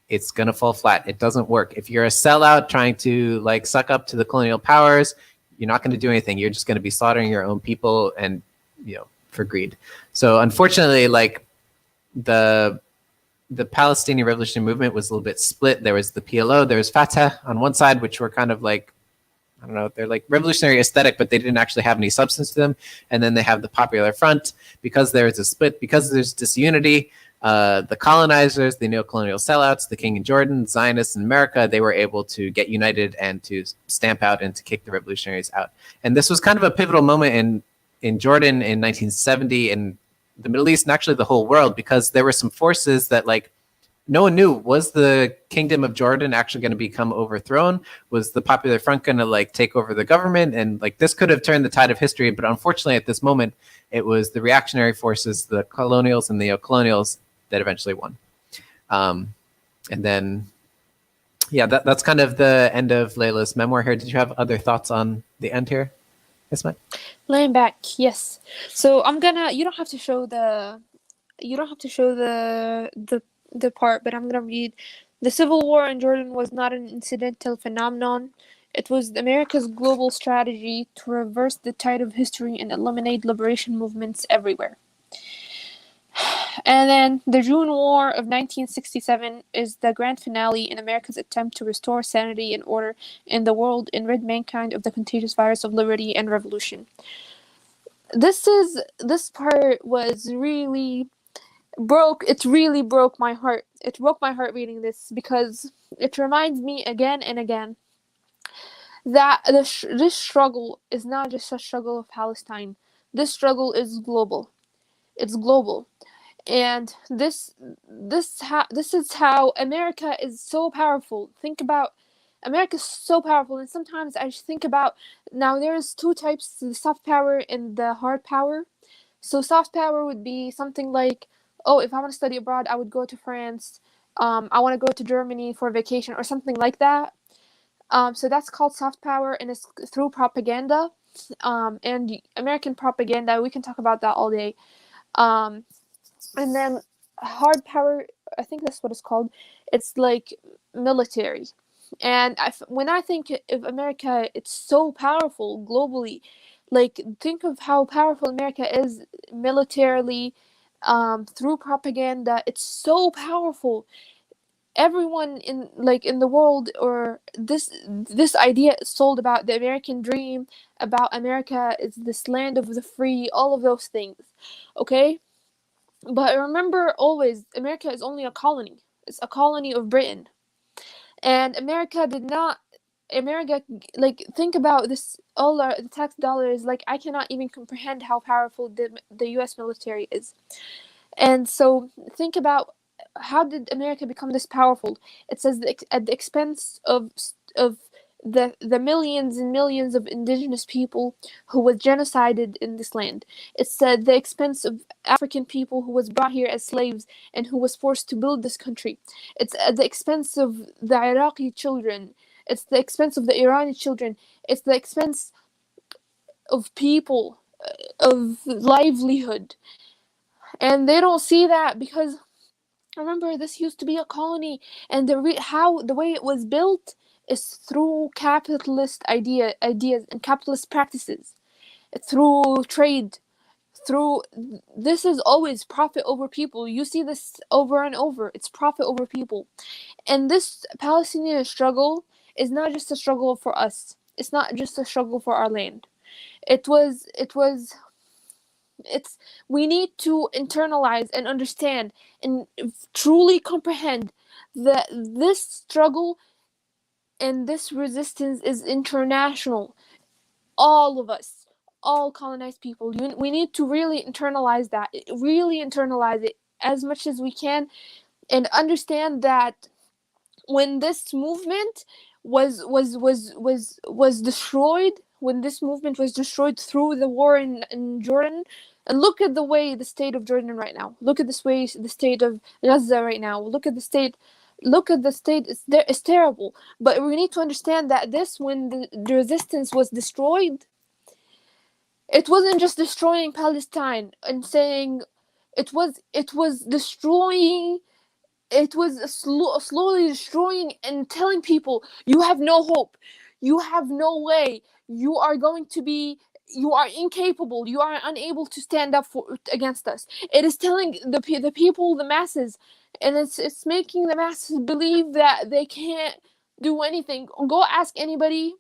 it's going to fall flat. It doesn't work. If you're a sellout trying to like suck up to the colonial powers, you're not going to do anything. You're just going to be slaughtering your own people and, you know, for greed. So unfortunately, like the Palestinian revolutionary movement was a little bit split. There was the PLO, there was Fatah on one side, which were kind of like, I don't know, they're like revolutionary aesthetic, but they didn't actually have any substance to them. And then they have the Popular Front. Because there is a split, because there's disunity, the colonizers, the neocolonial sellouts, the king in Jordan, Zionists in America, they were able to get united and to stamp out and to kick the revolutionaries out. And this was kind of a pivotal moment in Jordan in 1970 and the Middle East and actually the whole world, because there were some forces that like no one knew, was the kingdom of Jordan actually going to become overthrown? Was the Popular Front going to like take over the government? And like this could have turned the tide of history, but unfortunately at this moment it was the reactionary forces, the colonials and neo-colonials, that eventually won. And then yeah, that's kind of the end of Layla's memoir here. Did you have other thoughts on the end here, Ismat? Laying back, yes. So I'm gonna. You don't have to show the part, but I'm gonna read. The Civil War in Jordan was not an incidental phenomenon. It was America's global strategy to reverse the tide of history and eliminate liberation movements everywhere. And then the June War of 1967 is the grand finale in America's attempt to restore sanity and order in the world and rid mankind of the contagious virus of liberty and revolution. This part was really it really broke my heart. It broke my heart reading this because it reminds me again and again that this struggle is not just a struggle of Palestine. This struggle is global. It's global. And this is how America is so powerful. Think about America's so powerful, and sometimes I just think about, now there's two types: the soft power and the hard power. So soft power would be something like, oh, if I want to study abroad, I would go to France. I want to go to Germany for vacation or something like that. So that's called soft power, and it's through propaganda. And American propaganda, we can talk about that all day. Um, and then hard power, I think that's what it's called. It's like military. And when I think of America, it's so powerful globally. Like, think of how powerful America is militarily, through propaganda. It's so powerful. Everyone in the world, or this idea is sold about the American dream, about America is this land of the free, all of those things. Okay? But remember always, America is only a colony. It's a colony of Britain. And America did not. America, like, think about this. All the tax dollars. Like, I cannot even comprehend how powerful the U.S. military is. And so, think about, how did America become this powerful? It says at the expense of the millions and millions of indigenous people who were genocided in this land. It's at the expense of African people who was brought here as slaves and who was forced to build this country. It's at the expense of the Iraqi children. It's the expense of the Iranian children. It's the expense of people, of livelihood. And they don't see that because, remember, this used to be a colony, and the way it was built is through capitalist ideas and capitalist practices, through trade, through this is always profit over people. You see this over and over. It's profit over people. And this Palestinian struggle is not just a struggle for us. It's not just a struggle for our land. It was it's we need to internalize and understand and truly comprehend that this struggle and this resistance is international. All of us, all colonized people, we need to really internalize that, really internalize it as much as we can, and understand that when this movement was destroyed, when this movement was destroyed through the war in Jordan. And look at the way the state of Jordan right now. Look at this way the state of Gaza right now. Look at the state. It's terrible. But we need to understand that when the resistance was destroyed, it wasn't just destroying Palestine and saying, it was destroying, it was slowly destroying and telling people, you have no hope, you have no way, you are incapable, you are unable to stand up against us. It is telling the people, the masses, and it's making the masses believe that they can't do anything. Go ask anybody.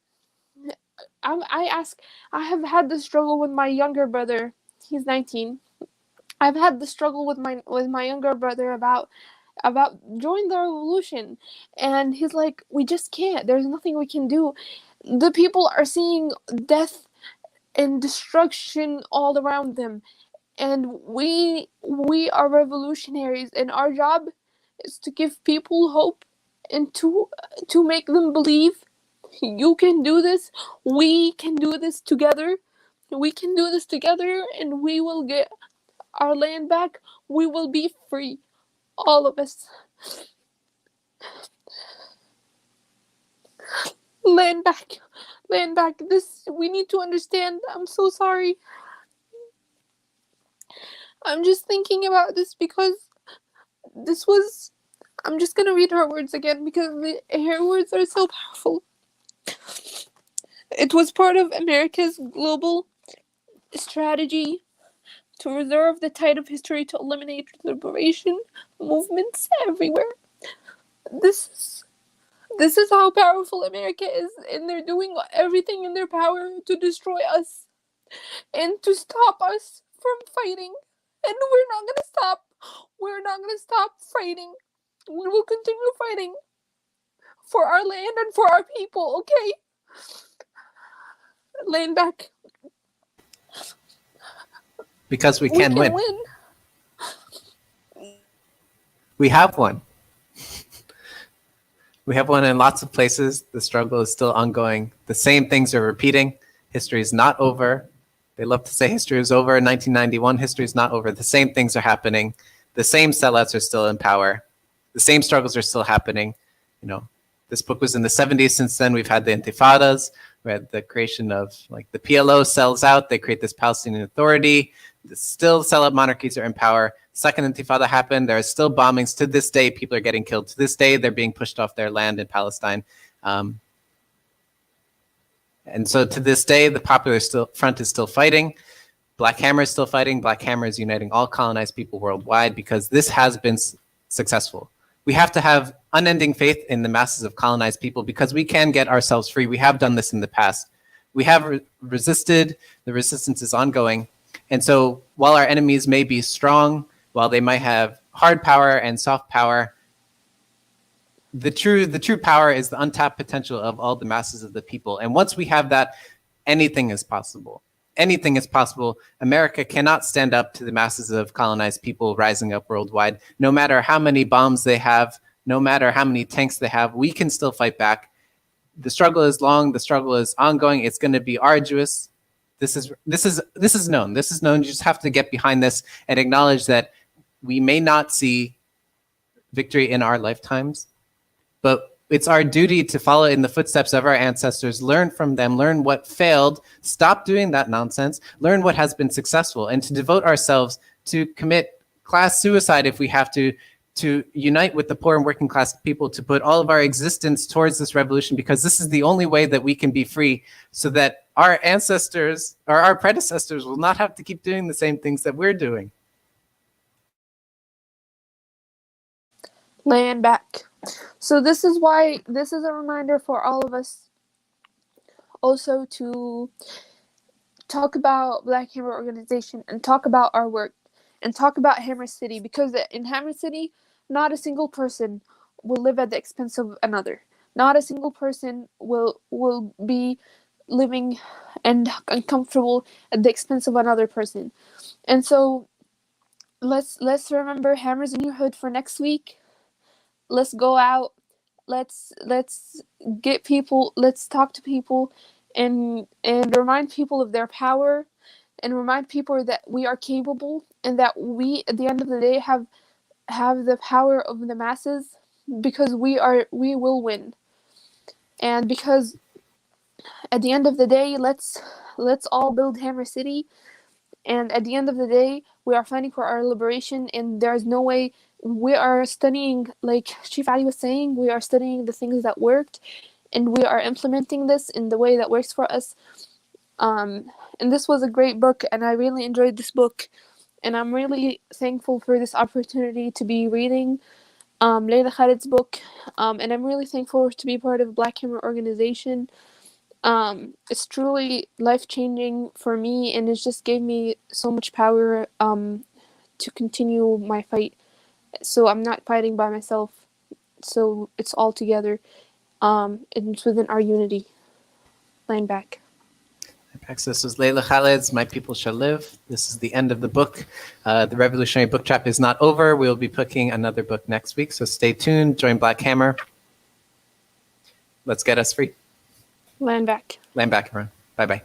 I have had the struggle with my younger brother. He's 19. I've had the struggle with my younger brother about join the revolution, and he's like, we just can't, there's nothing we can do. The people are seeing death and destruction all around them, and we are revolutionaries, and our job is to give people hope and to make them believe you can do this. We can do this together. We can do this together, and we will get our land back. We will be free, all of us. Land back, land back. This we need to understand. I'm so sorry. I'm just thinking about this because this was. I'm just gonna read her words again because her words are so powerful. It was part of America's global strategy to reserve the tide of history to eliminate liberation movements everywhere. This is how powerful America is, and they're doing everything in their power to destroy us and to stop us from fighting. And we're not gonna stop. We're not gonna stop fighting. We will continue fighting for our land and for our people, okay? Land back. Because we can win. Win. We have one. We have one in lots of places. The struggle is still ongoing. The same things are repeating. History is not over. They love to say history is over in 1991. History is not over. The same things are happening. The same sellouts are still in power. The same struggles are still happening. You know, this book was in the 70s. Since then, we've had the intifadas. We had the creation of, like, the PLO sells out. They create this Palestinian Authority. Still sellout monarchies are in power. Second Intifada happened. There are still bombings to this day. People are getting killed to this day. They're being pushed off their land in Palestine. And so to this day, the Popular Front is still fighting. Black Hammer is still fighting. Black Hammer is uniting all colonized people worldwide because this has been successful. We have to have unending faith in the masses of colonized people because we can get ourselves free. We have done this in the past. We have resisted. The resistance is ongoing. And so while our enemies may be strong, while they might have hard power and soft power, the true power is the untapped potential of all the masses of the people. And once we have that, anything is possible. Anything is possible. America cannot stand up to the masses of colonized people rising up worldwide. No matter how many bombs they have, no matter how many tanks they have, we can still fight back. The struggle is long. The struggle is ongoing. It's going to be arduous. This is known. This is known. You just have to get behind this and acknowledge that we may not see victory in our lifetimes, but it's our duty to follow in the footsteps of our ancestors, learn from them, learn what failed, stop doing that nonsense, learn what has been successful, and to devote ourselves to commit class suicide if we have to unite with the poor and working class people, to put all of our existence towards this revolution, because this is the only way that we can be free, so that our ancestors or our predecessors will not have to keep doing the same things that we're doing. Land back. So this is a reminder for all of us also to talk about Black Hammer Organization and talk about our work and talk about Hammer City, because in Hammer City, not a single person will live at the expense of another. Not a single person will be living and uncomfortable at the expense of another person. And so let's remember Hammers in Your Hood for next week. Let's go out. Let's get people. Let's talk to people, and remind people of their power, and remind people that we are capable, and that we, at the end of the day, have the power of the masses, because we will win. And because at the end of the day, let's all build Hammer City. And at the end of the day, we are fighting for our liberation, and there's no way. We are studying, like Chief Ali was saying, we are studying the things that worked, and we are implementing this in the way that works for us. And this was a great book, and I really enjoyed this book, and I'm really thankful for this opportunity to be reading Layla Khalid's book, and I'm really thankful to be part of Black Hammer Organization. It's truly life-changing for me, and it just gave me so much power to continue my fight. So I'm not fighting by myself. So it's all together. And it's within our unity. Line back. So this was Layla Khaled's My People Shall Live. This is the end of the book. The Revolutionary Book Trap is not over. We'll be picking another book next week, so stay tuned. Join Black Hammer. Let's get us free. Land back. Land back, everyone. Bye-bye.